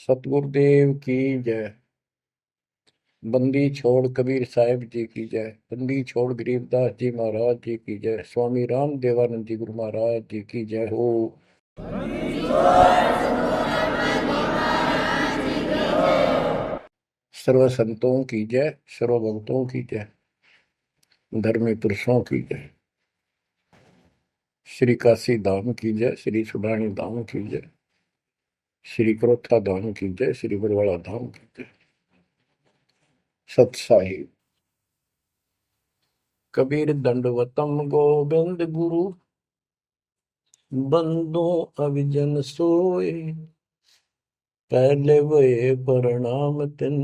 सतगुरुदेव की जय। बंदी छोड़ कबीर साहिब जी की जय। बंदी छोड़ गरीबदास जी महाराज जी की जय। स्वामी राम देवानंद जी गुरु महाराज जी की जय हो। सर्व संतों की जय, सर्व भक्तों की जय, धर्मी पुरुषों की जय। श्री काशी धाम की जय, श्री सुडानी धाम की जय, श्री क्रोथा धाम की जय, श्री बरवाड़ा धाम की जय। सत साहिब। कबीर दंडवतम गोविंद गुरु, बंदो अविजन सोए। पहले वे प्रणाम तिन,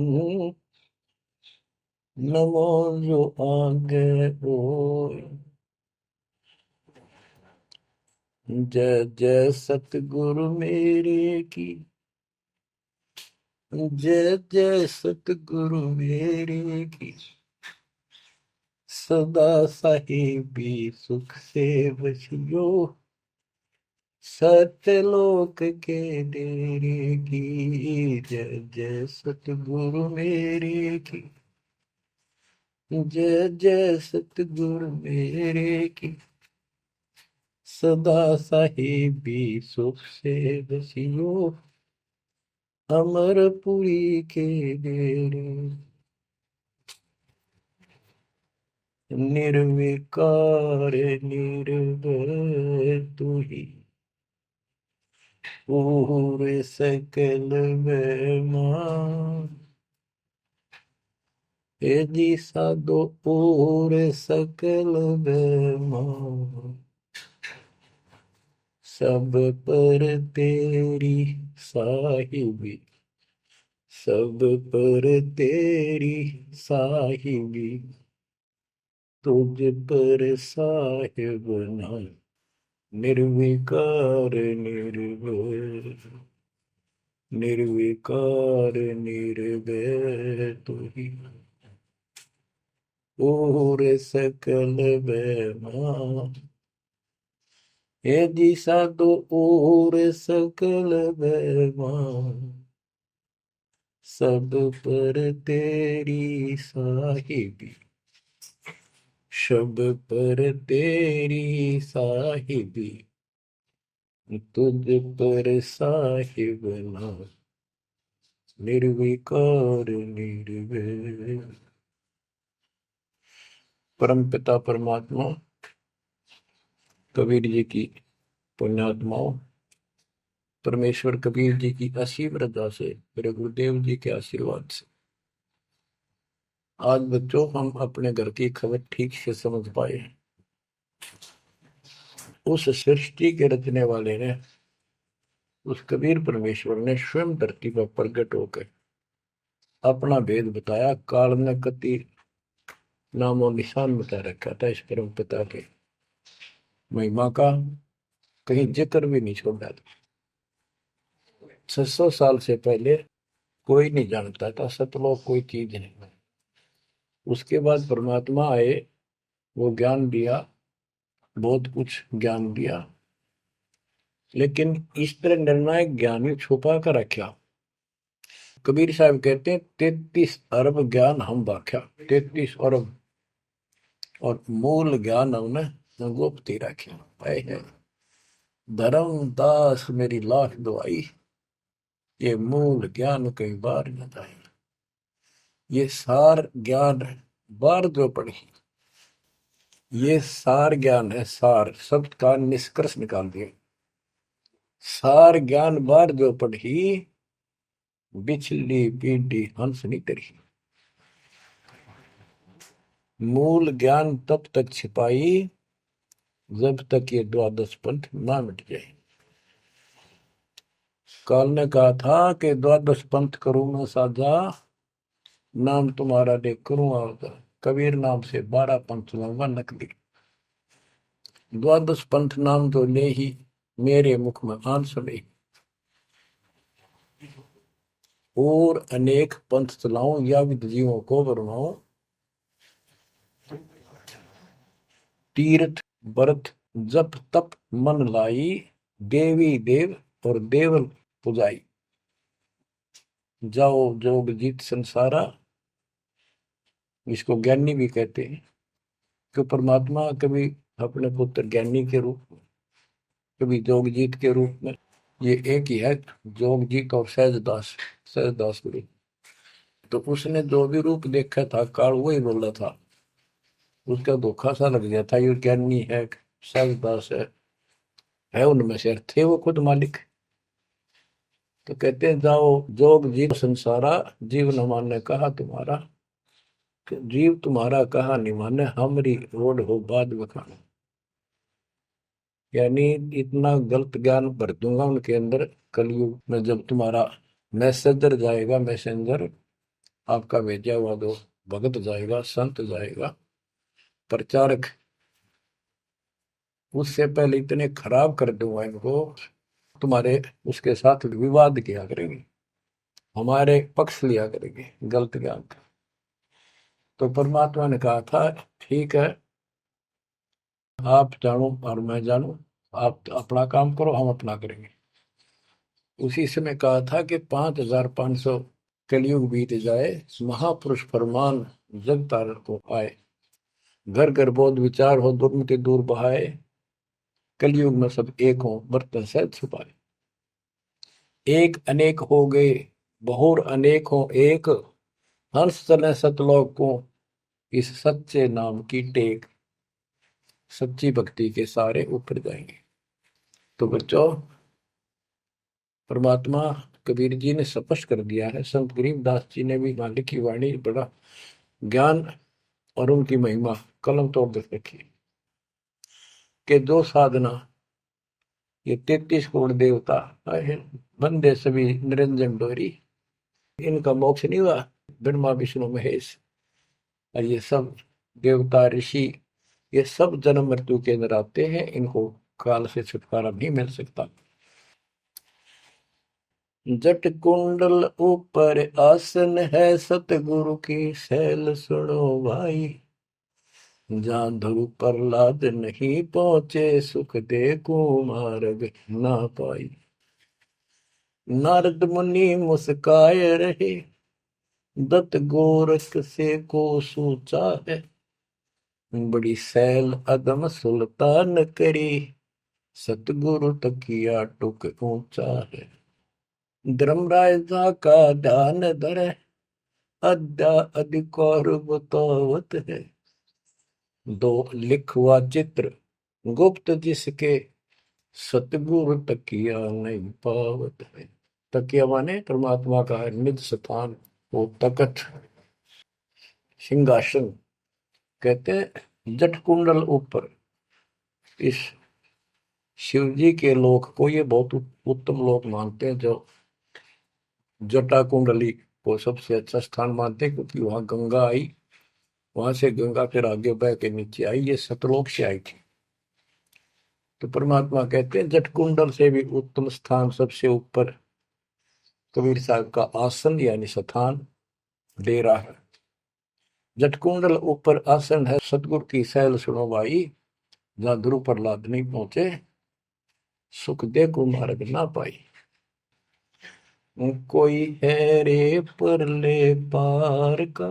नमो जो आगे होए। जय जय सतगुरु मेरे की, जय जय सतगुरु मेरे की। सदा साहिबी सुख से बसियो, सत्यलोक के डेरे की। जय जय सतगुरु मेरे की, जय जय सतगुरु मेरे की। सदा साहिबी सुख से बसियो, अमरपुरी के डेरे। निर्विकार निर्भय तू ही, पूरे सकल बेमान। हे जी साधो पूरे सकल बेमान। सब पर तेरी साहिबी, सब पर तेरी साहिबी। तुझ पर साहिब ना, निर्विकार निर्भय। निर्विकार निर्भय तू ही, और सकल बेमान। हे दिशा दो और सकल बेमान। सब पर तेरी साहिबी, सब पर तेरी साहिबी। तुझ पर साहिब ना, निर्विकार निर्भय। परम पिता परमात्मा कबीर जी की पुण्यात्माओं, परमेश्वर कबीर जी की असीम रजा से, मेरे गुरुदेव जी के आशीर्वाद से आज बच्चों हम अपने घर की खबर ठीक से समझ पाए। उस सृष्टि के रचने वाले ने, उस कबीर परमेश्वर ने स्वयं धरती पर प्रकट होकर अपना भेद बताया। काल ने कति नामो निशान बता रखा था इस परम पिता के महिमा का, कहीं जिक्र भी नहीं छोड़ा था। 600 साल से पहले कोई नहीं जानता था सतलोक कोई चीज नहीं। उसके बाद परमात्मा आए, वो ज्ञान दिया, बहुत कुछ ज्ञान दिया, लेकिन इस तरह निर्णायक ज्ञान ही छुपा कर रखा। कबीर साहब कहते हैं 33 अरब ज्ञान हम बाख्या, 33 अरब, और मूल ज्ञान हमने गुप्त ही रखा है। धर्मदास मेरी लाख दुआई, ये मूल ज्ञान कई बार न जाए। ये सार ज्ञान बार जो पढ़ी, ये सार ज्ञान है। सार शब्द का निष्कर्ष निकाल दिया। सार ज्ञान बार जो पढ़ी, बिछली पीढ़ी हंस नहीं तरी। मूल ज्ञान तब तक छिपाई, जब तक ये द्वादश पंथ ना मिट जाए। काल ने कहा था कि द्वादश पंथ करूं मैं साझा, नाम तुम्हारा देख करूं आवता। कबीर नाम से 12 पंथ लाऊंगा नकली। द्वादश पंथ नाम तो ले ही, मेरे मुख में आन सुने। और अनेक पंथ चलाऊं, या विद जीवों को बनवाऊं। तीर्थ व्रत जप तप मन लाई, देवी देव और देवल पुजाई। जाओ जोग जीत संसारा, इसको ज्ञानी भी कहते हैं। कि परमात्मा कभी अपने पुत्र ज्ञानी के रूप में, कभी जोगजीत के रूप में, ये एक ही है, जोगजीत और सहजदास, सहजदास गुरु। तो उसने जो भी रूप देखा था काल वही बोला था, उसका धोखा सा लग गया था, ये ज्ञानी है, सहजदास है उनमें से थे वो खुद मालिक। तो कहते हैं जाओ जोग जीव संसारा, जीव न माने कहा तुम्हारा, जीव तुम्हारा कहा नहीं माने, हमारी रोड हो बाद बखाना। यानी इतना गलत ज्ञान भर दूंगा उनके अंदर कलयुग में, जब तुम्हारा मैसेंजर जाएगा, मैसेंजर आपका भेजा हुआ दो भगत जाएगा, संत जाएगा, प्रचारक, उससे पहले इतने खराब कर दूंगा इनको, तुम्हारे उसके साथ विवाद किया करेंगे, हमारे पक्ष लिया करेंगे गलत ज्ञान का। तो परमात्मा ने कहा था ठीक है, आप जानो और मैं जानू, आप अपना काम करो, हम अपना करेंगे। उसी समय कहा था कि 5500 कलयुग बीत जाए, महापुरुष फरमान जग तारण को आए, घर घर बोध विचार हो, दुर्मति दूर बहाए, कलयुग में सब एक हो, बर्तन सहज छुपाए। एक अनेक हो गए, बहुर अनेक हो एक, हंस चले सतलोक को, इस सच्चे नाम की टेक, सच्ची भक्ति के सारे ऊपर जाएंगे। तो बच्चों, परमात्मा कबीर जी ने स्पष्ट कर दिया है, संत गरीबदास जी ने भी मालिक की वाणी बड़ा ज्ञान और उनकी महिमा कलम तोड़ दे रखी कि जो साधना ये 33 करोड़ देवता बंदे सभी निरंजन डोरी, इनका मोक्ष नहीं हुआ, ब्रह्मा विष्णु महेश और ये सब देवता ऋषि, ये सब जन्म मृत्यु के अंदर आते हैं, इनको काल से छुटकारा नहीं मिल सकता। जट कुंडल ऊपर आसन है, सतगुरु की सैल सुनो भाई, जहाँ ध्रुव प्रहलाद नहीं पहुंचे, सुख दे कुमार्ग ना पाई। नारद मुनि मुस्काए रहे, दत्त गोरख से को सोचा है, बड़ी सैल अदम सुल्तान करी, सतगुरु तकिया टुक ऊंचा है। धर्मराजा का ध्यान धरे, अद्या अधिकार बतावत है, दो लिखवा चित्र गुप्त जिसके, सतगुरु तकिया नहीं पावत है। तकिया माने परमात्मा का निज स्थान, वो तकत सिंहासन। कहते हैं जट कुंडल ऊपर, इस शिव जी के लोक को ये बहुत उत्तम लोक मानते हैं, जो जटा कुंडली को सबसे अच्छा स्थान मानते हैं, क्योंकि वहां गंगा आई, वहां से गंगा फिर आगे बह के नीचे आई, ये सतलोक से आई थी। तो परमात्मा कहते हैं जट कुंडल से भी उत्तम स्थान, सबसे ऊपर कबीर साहब का आसन यानी स्थान डेरा है। जटकुंडल ऊपर आसन है, सतगुरु की सैल सुनो भाई, जहां ध्रुव प्रहलाद नहीं पहुंचे, सुख दे को मार्ग ना पाई। कोई है रे परले पार का,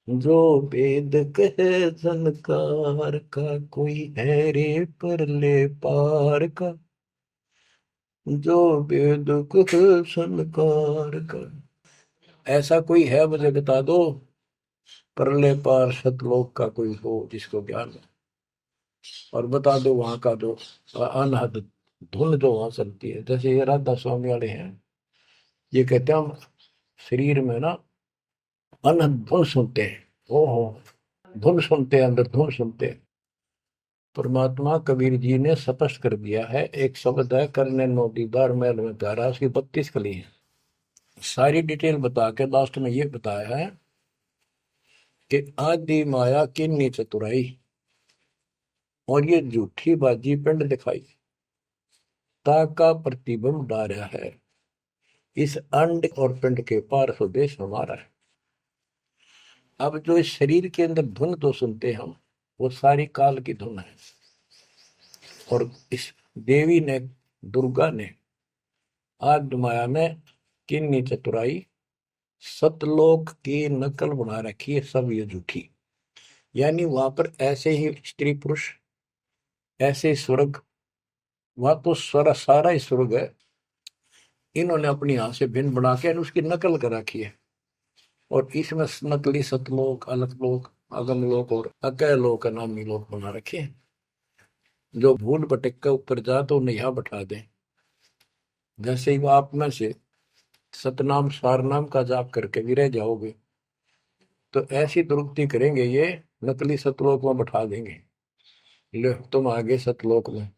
जो वेद कहे जनकार का, कोई है रे परले पार का, जो वेद कहे संकार का। ऐसा कोई है मुझे बता दो, परले पार सतलोक का कोई हो जिसको ज्ञान है, और बता दो वहां का जो अनहद धुन जो वहां चलती है। जैसे ये राधा स्वामी वाले हैं, ये कहते हैं हम शरीर में ना अनहद धुन सुनते हैं, ओहो धुन सुनते हैं, अंदर धुन सुनते हैं। परमात्मा कबीर जी ने स्पष्ट कर दिया है, एक शब्द है, करने नो दीदार महल में प्यारा, उसकी 32 कली है। सारी डिटेल बता के लास्ट में ये बताया है कि आदि माया किन्नी चतुराई, और ये झूठी बाजी पिंड दिखाई, ताका प्रतिबिंब डारा है, इस अंड और पिंड के पार स्वदेश हमारा है। अब जो इस शरीर के अंदर धुन तो सुनते हैं हम, वो सारी काल की धुन है। और इस देवी ने, दुर्गा ने आग माया में किन्नी चतुराई, सतलोक की नकल बना रखी है सब ये झूठी। यानी वहां पर ऐसे ही स्त्री पुरुष, ऐसे ही स्वर्ग, वहां तो सारा ही स्वर्ग है, इन्होंने अपनी यहां से भिन्न बना के उसकी नकल कर रखी है। और इसमें नकली सतलोक, अलकलोक, अगमलोक और अकैलोक नामी लोक बना रखे हैं। जो भूल भटक के ऊपर जा तो उन्हें यहाँ बैठा दें। जैसे ही वो आप में से सतनाम सारनाम का जाप करके भी रह जाओगे, तो ऐसी दुरुक्ति करेंगे ये, नकली सतलोक में बैठा देंगे। लो तुम आगे सतलोक में,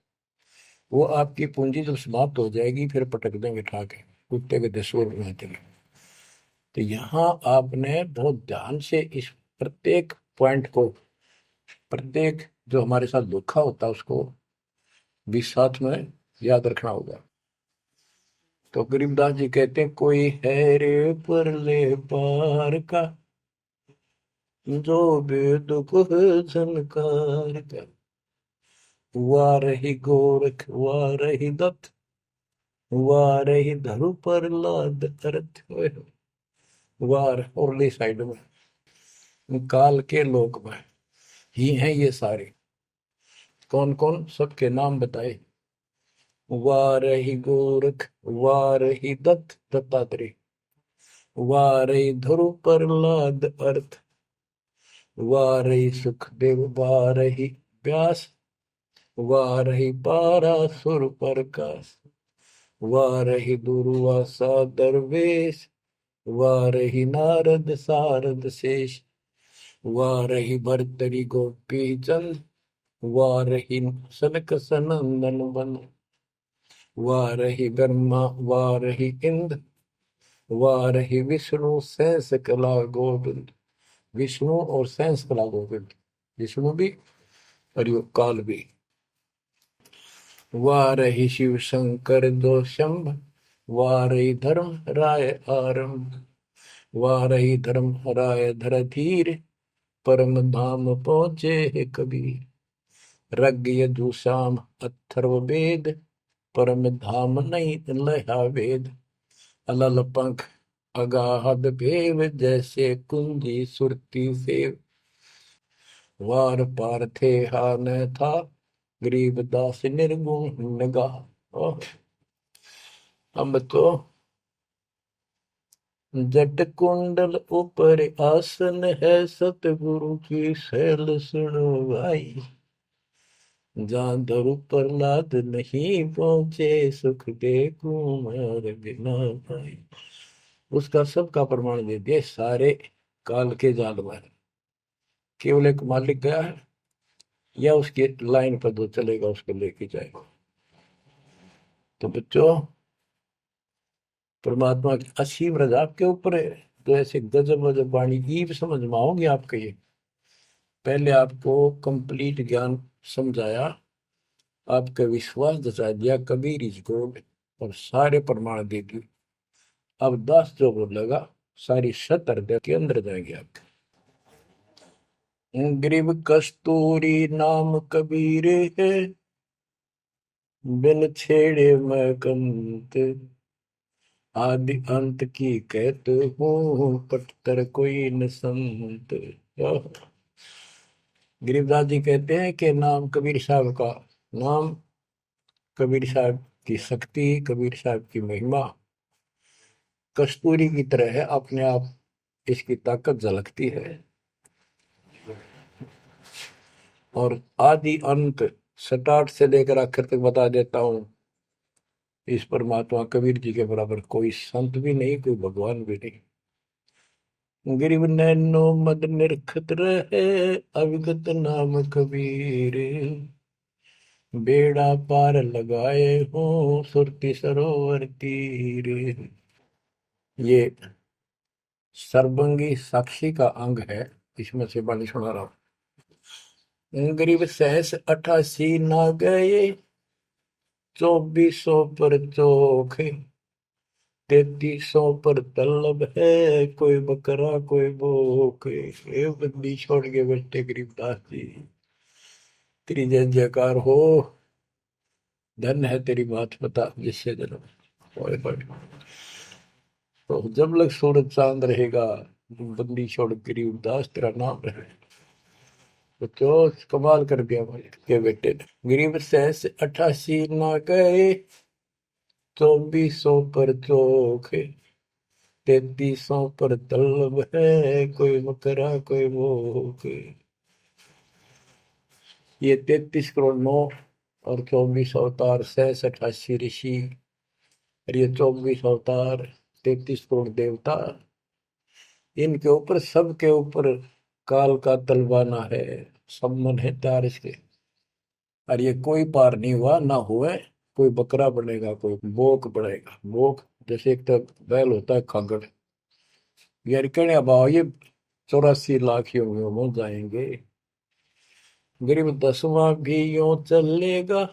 वो आपकी पूंजी जब समाप्त हो जाएगी फिर पटक देंगे ठाके, कुत्ते के दसों में। तो यहाँ आपने बहुत ध्यान से इस प्रत्येक पॉइंट को, प्रत्येक जो हमारे साथ धोखा होता है उसको भी साथ में याद रखना होगा। तो गरीबदास जी कहते हैं, कोई है रे परले पार का, जो वेद को झनकार का, हुआ रही गोरख, हुआ रही दत्त, हुआ रही धरु पर लाद अर्थ, वार औरली साइड में काल के लोक में ही हैं ये सारे। कौन कौन, सबके नाम बताए। वारही गोरख, वारही दत्त दत्तात्रेय, वारही ध्रुव प्रहलाद अर्थ, वारही सुखदेव, वारही व्यास, वारही पारासुर प्रकाश, वारही दुर्वासा दरवेश, वारही नारद सारद शेष, वारही भर्तरी गोपी चंद, वारही सनक सनंदन बन, वारही ब्रह्मा, वारही इंद्र, वारही विष्णु सहस कला गोविंद। विष्णु और सहस कला गोविंद, विष्णु भी और यो काल भी। वारही शिव शंकर दो शंभ, वारही धर्म राय आरंभ, वारही धर्म राय धर धीर, परम धाम पहुंचे है कबीर। रग यजुषाम अथर्व वेद, परम धाम नहीं लहा वेद। अलल पंख अगाहद भेव, जैसे कुंजी सुरती सेव। वार पार थे हा न था, गरीबदास निर्गुण निगाह। हम तो जट कुंडल ऊपर आसन है, सतगुरु की शैल सुनो भाई। जहाँ धरु प्रहलाद नहीं पहुंचे, सुख दे कुमार बिना भाई। उसका सबका प्रमाण दे दिए सारे काल के जाल में। केवल एक मालिक गया है या उसके लाइन पर जो चलेगा उसको लेके जाएगा। तो बच्चों, परमात्मा की असीम रजा आपके ऊपर है। तो ऐसे गजब गजब वाणी की समझ में आओगे आपके। ये पहले आपको कंप्लीट ज्ञान समझाया, आपका विश्वास जचा दिया कबीर इज गॉड, और सारे प्रमाण दे दिए। अब 10 जो बोलेगा सारी सत हृदय के अंदर जाएंगे आपके। ग्रीव कस्तूरी नाम कबीर है, बिन छेड़े मैं कंत, आदि अंत की कहते हूँ, पटतर कोई न संत। गरीबदास जी कहते हैं कि नाम कबीर साहब का नाम, कबीर साहब की शक्ति, कबीर साहब की महिमा कस्तूरी की तरह है, अपने आप इसकी ताकत झलकती है। और आदि अंत स्टार्ट से लेकर आखिर तक बता देता हूं। इस परमात्मा कबीर जी के बराबर कोई संत भी नहीं, कोई भगवान भी नहीं। गिरिव नैनो मद निरखत रहे, अविगत नाम कबीर, बेड़ा पार लगाए हो सुरति सरोवर तीर। ये सर्वंगी साक्षी का अंग है, इसमें से बाणी सुना रहा हूं। गरीब सहस 88 ना गए, 2400 पर चोखे, 3300 पर तलब है, कोई बकरा कोई भूखे। ये बंदी छोड़ के बैठे गरीबदास जी, तेरी जय जयकार हो, धन है तेरी बात बता जिससे जन्म। जब लग सूरज चांद रहेगा, बंदी छोड़ गरीब दास तेरा नाम रहे। तो कमाल कर दिया भाई के बेटे ने। गरीब सहस 88 ना गए, 2400 पर चोखे, 3300 पर तलब है, कोई बकरा कोई भूख। ये 33 करोड़ 9 और 24 अवतार, 88 ऋषि, और ये 24 अवतार, 33 करोड़ देवता, इनके ऊपर सबके ऊपर काल का तलवाना है, सब मन है तार इसके। और ये कोई पार नहीं हुआ ना हुए। कोई बकरा बनेगा, कोई बोक बनेगा। बोक जैसे एक तो बैल होता है खागड़, यार कहने भाव ये 84 लाख ही होंगे, हो जाएंगे। गरीब 10वां भी यूं चलेगा,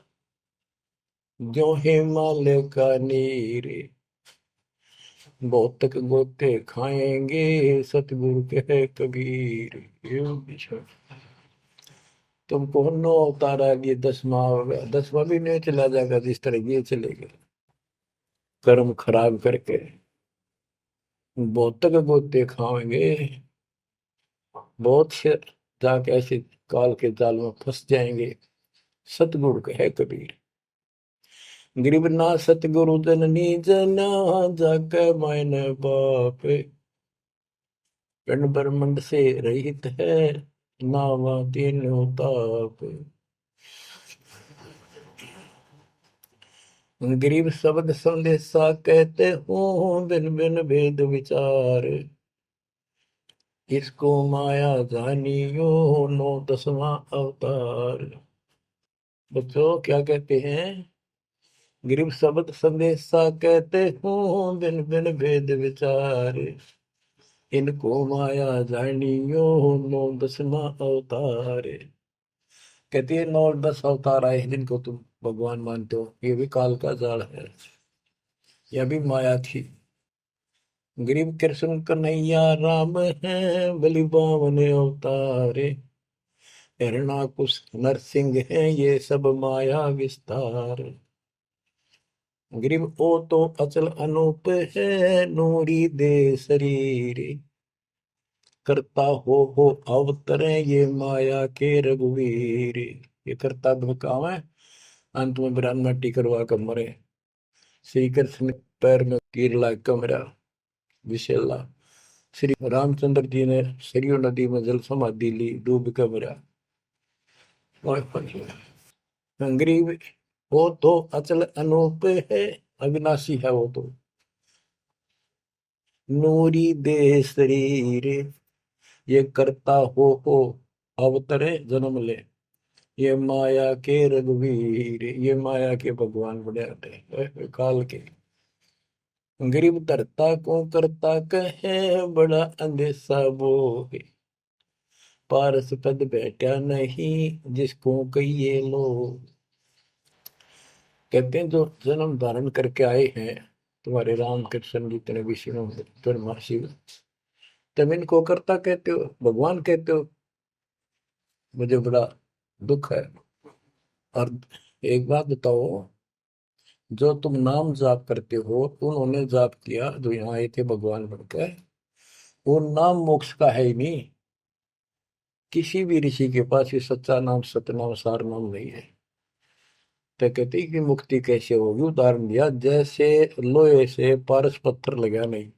जो हिमालय का नीर, बहुत तक गोते खाएंगे, सतगुरु के कबीर। ये पीछे तुमको नो अवतारा, ये 10वां हो गया, 10वां भी नहीं चला जाएगा जिस तरह ये चलेगा, कर्म खराब करके बहुत तक गोते खाएंगे, बहुत से जाके ऐसे काल के जाल में फंस जाएंगे। सतगुरु कहे कबीर, गरीब ना सतगुरु जननी जना, जाके मायने बाप, पिंड ब्रह्मंड से रहित है, नावा तीनों ताप। गरीब शब्द संदेशा कहते हूँ, बिन बिन भेद विचार, इसको माया जानियो, 9 10वां अवतार। बच्चों क्या कहते हैं? गरीब शब्द संदेशा कहते हूँ, बिन बिन भेद विचार, इनको माया जानियो, 9 10वां अवतार। कहती है 9 10 अवतार आए हैं जिनको तुम भगवान मानते हो, ये भी काल का जाल है, यह भी माया थी। गरीब कृष्ण कन्हैया राम है, बलि बावन अवतारे, हिरणाकुश नरसिंह है, ये सब माया विस्तार। गरीब ओ तो अचल अनूप है, नूरी दे शरीर, करता हो अवतरे, ये माया के रघुवीर। ये करता काम है, अंत में ब्रह्म मट्टी करवा कर मरे। श्री कृष्ण पैर में तीर लाग कर मरा, विशेला। श्री रामचंद्र जी ने सरयू नदी में जल समाधि ली, डूब कर मरा। गरीब वो तो अचल अनूप है, अविनाशी है वो तो, नूरी दे शरीर, ये करता हो अवतरे जन्म ले, ये माया के रघुवीर। ये माया के भगवान बने आते हैं काल के। गरीब धरता को करता कहे, बड़ा अंदेशा वो है, पारस पद बैठा नहीं, जिसको कहिए लोग। कहते हैं जो जन्म धारण करके आए हैं तुम्हारे राम कृष्ण जितने विष्णु ब्रह्मा शिव, तुम इनको करता कहते हो, भगवान कहते हो, मुझे बड़ा दुख है। और एक बात बताओ, जो तुम नाम जाप करते हो, उन्होंने जाप किया जो यहाँ आए थे भगवान बनकर, वो नाम मोक्ष का है ही नहीं। किसी भी ऋषि के पास ये सच्चा नाम सतनाम सार नाम नहीं है। तो कहते हैं कि मुक्ति कैसे होगी, उदाहरण दिया जैसे लोहे से पारस पत्थर लगा नहीं,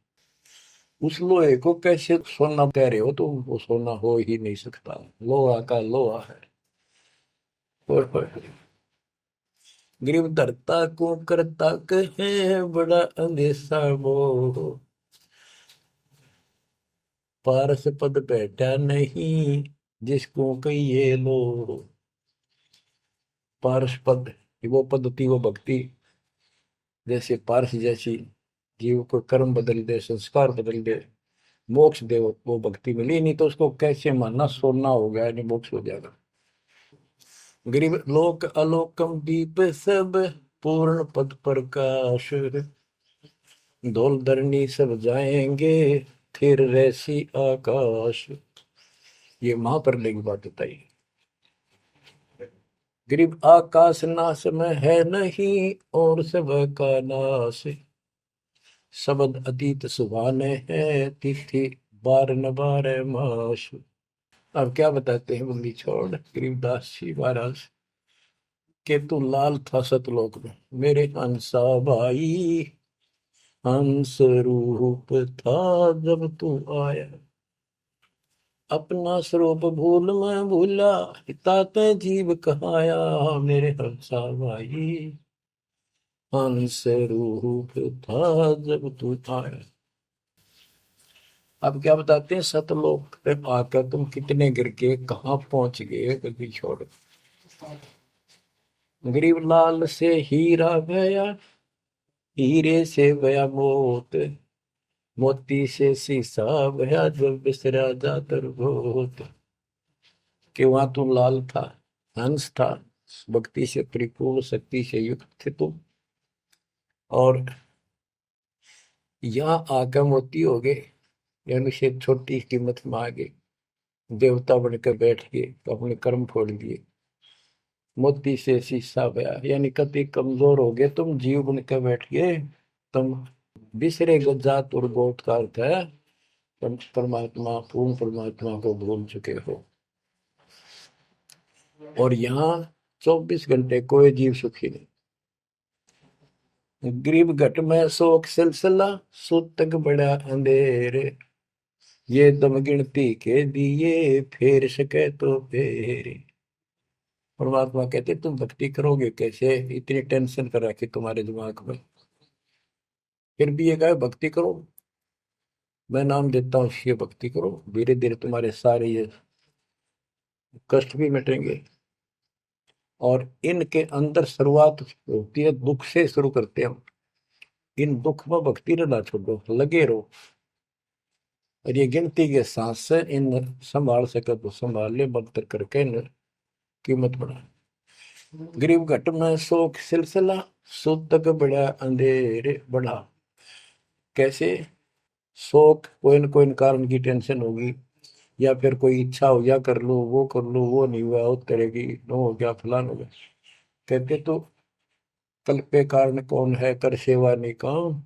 उस लोहे को कैसे सोना कह रहे हो, तो वो सोना हो ही नहीं सकता, लोहा का लोहा है। और गरीब धरता को करता कहे, बड़ा अंदेशा वो, पारस पद बैठा नहीं, जिसको कहिए लो। पारस पद वो पद्धति, वो भक्ति, जैसे पारस जैसी जीव को कर्म बदल दे, संस्कार बदल दे, मोक्ष दे, वो भक्ति मिली नहीं तो उसको कैसे मानना सोना हो गया, नहीं मोक्ष हो जाएगा। गरीब लोक अलोकम दीप सब, पूर्ण पद प्रकाश, धौल धरनी सब जाएंगे, फिर रहसी आकाश। ये महाप्रलय की बात बताई। गरीब आकाश नाश में है नहीं, और सब का नाश, शब्द अतीत सुभाने है, तिथि बार न बार मास। अब क्या बताते हैं बंदी छोड़ गरीबदास जी महाराज के, तू लाल था सतलोक में मेरे हंसा भाई, हंस रूप था जब तू आया, अपना स्वरूप भूल मैं भूला, ताते जीव कहाया, मेरे हंसा भाई, हंस रूप था जब तू आया। अब क्या बताते हैं, सतलोक पे आकर तुम कितने गिर के कहाँ पहुंच गए, कभी छोड़। गरीब लाल से हीरा गया, हीरे से गया मोत, मोती से शीशा गया, जब बिसरा जातर भूत। कि वहां तुम लाल था, हंस था, भक्ति से परिपूर्ण, शक्ति से युक्त थे तुम, और यहाँ आकर मोती हो गए, यानी से छोटी कीमत में आ गए, देवता बनकर बैठ गए तो अपने कर्म फोड़ दिए। मोती से शीशा गया, यानी कति कमजोर हो गए तुम, जीव बनकर बैठ गए तुम, बिसरे जात और गोत का अर्थ है परमात्मा, पूर्ण परमात्मा को भूल चुके हो। और यहाँ 24 घंटे कोई जीव सुखी नहीं। गरीब घट में शोक सिलसिला, सूतक बड़ा अंधेरे, ये दम गिनती के दिए, फेर सके तो फेरे। परमात्मा कहते तुम भक्ति करोगे कैसे, इतनी टेंशन कर रखी तुम्हारे दिमाग में, फिर भी ये कहे भक्ति करो, मैं नाम देता हूँ, ये भक्ति करो, धीरे धीरे तुम्हारे सारे ये कष्ट भी मिटेंगे। और इनके अंदर शुरुआत होती है दुख से, शुरू करते हैं हम। इन दुख में भक्ति ना छोड़ो, लगे रहो, और ये गिनती के सांस से इन संभाल सके तो संभाल ले, बदतर करके इन कीमत बढ़ा। गरीब घट में शोक सिलसिला, सूतक बड़ा अंधेरे बढ़ा। कैसे, शोक कोई न कोई कारण की टेंशन होगी, या फिर कोई इच्छा हो, या कर लो वो कर लो, वो नहीं हुआ उस तरह की, नो हो गया फलान हो गया। कहते तो कल पे कारण कौन है, कर सेवा नहीं काम,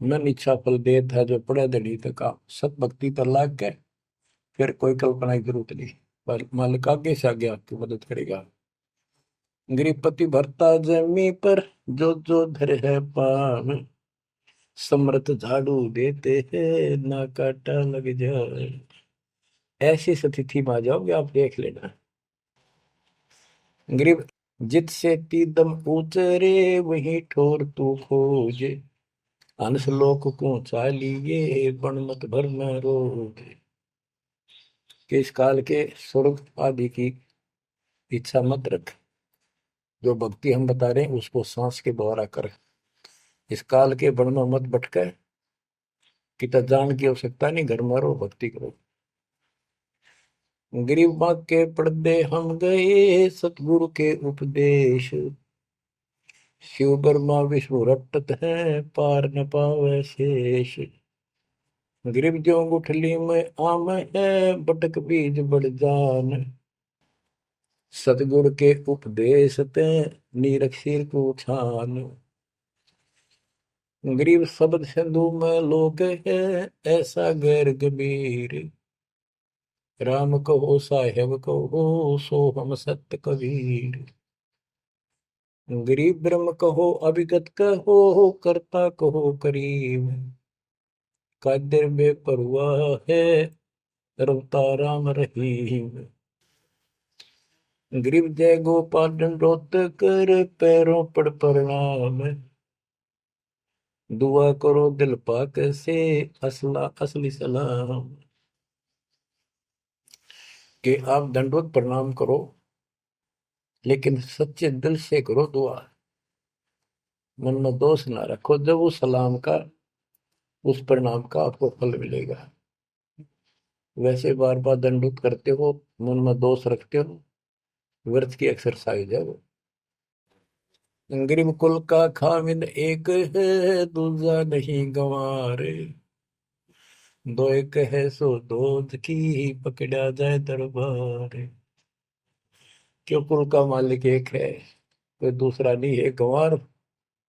मन इच्छा फल देत है, जो पड़े धड़ी का काम। सत भक्ति पर लाग के फिर कोई कल्पना की जरूरत नहीं, पर मालिक आगे से आगे आपकी मदद करेगा। गृहपति भरता जमी पर, जो धर है पान, समर्थ झाड़ू देते हैं, ना काटा लग जाए। ऐसी स्थिति में आ जाओगे आप, देख लेना। गरीब जित से तीदम उतरे, वही ठोर तू खोजे, हंस लोक को चालिए, बन मत भर में रोगे। कि इस काल के स्वर्ग आदि की इच्छा मत रख, जो भक्ति हम बता रहे हैं उसको सांस के द्वारा कर। इस काल के बन में मत भटके, कि जान की आवश्यकता नहीं, घर में रहो भक्ति करो। गरीब बाग के पर्दे हम गए, सतगुरु के उपदेश, शिव ब्रह्मा विष्णु रटत है, पार न पावे शेष। गरीब जो गुठली में आम है, बटक बीज बढ़ जान, सतगुरु के उपदेश ते, नीरख सिर को छान। गरीब शब्द सिंधु में लोग है, ऐसा गैर गंभीर, राम कहो साहेब कहो, सो हम सत्य कबीर। गरीब ब्रह्म कहो अभिगत कहो, करता कहो करीब, कादिर बेपरवाह है, रवता राम रहीम। गरीब जय गोपाल दंडोत कर, पैरों पड़ प्रणाम, दुआ करो दिल पाक से, असला असली सलाम। कि आप दंडवत प्रणाम करो, लेकिन सच्चे दिल से करो दुआ, मन में दोष ना रखो, जब उस सलाम का, उस प्रणाम का आपको फल मिलेगा। वैसे बार बार दंडवत करते हो, मन में दोष रखते हो, व्यर्थ की एक्सरसाइज है वो। गरीब कुल का खामिद एक है, दूजा नहीं गंवारे, दो एक है सो दूध की, पकड़ा जाए दरबार। क्यों, कुल का मालिक एक है, कोई दूसरा नहीं है, गंवार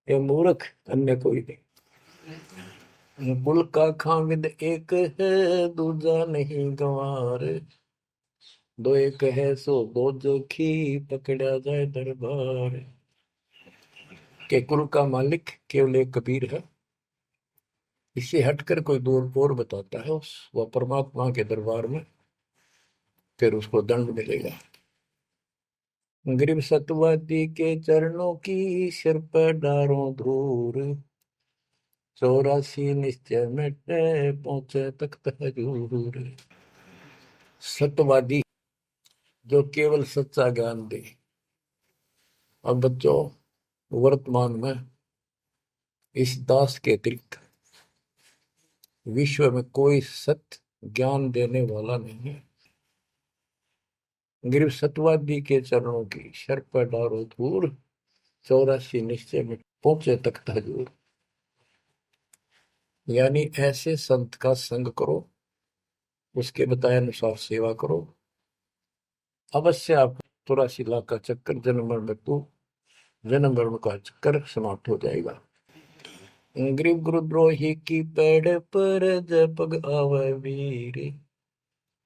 या मूर्ख अन्य कोई नहीं। कुल का खामिद एक है, दूजा नहीं गंवार। दो एक है सो दो जोखी, पकड़ा जाए दरबार। के कुल का मालिक केवल एक कबीर है। इससे हटकर कोई दूर और बताता है उस वह परमात्मा के दरबार में, फिर उसको दंड मिलेगा। गरीब सतवादी के चरणों की सिर पर डारों धूर। 84 निश्चय मिटे पहुंचे तख्त हजूर। सत्यवादी जो केवल सच्चा ज्ञान दे। अब बच्चों, वर्तमान में इस दास के अतिरिक्त विश्व में कोई सत्य ज्ञान देने वाला नहीं है। गिर सतवादी के चरणों की शर पर डारो धूर। 84 निश्चय में पहुंचे तख्त हजूर। यानी ऐसे संत का संग करो, उसके बताए अनुसार सेवा करो, अवश्य आप 84 लाख का चक्कर जन्म मरण का चक्कर समाप्त हो जाएगा। गरीब गुरुद्रोही की पेड़ पर जय पग आवे वीर।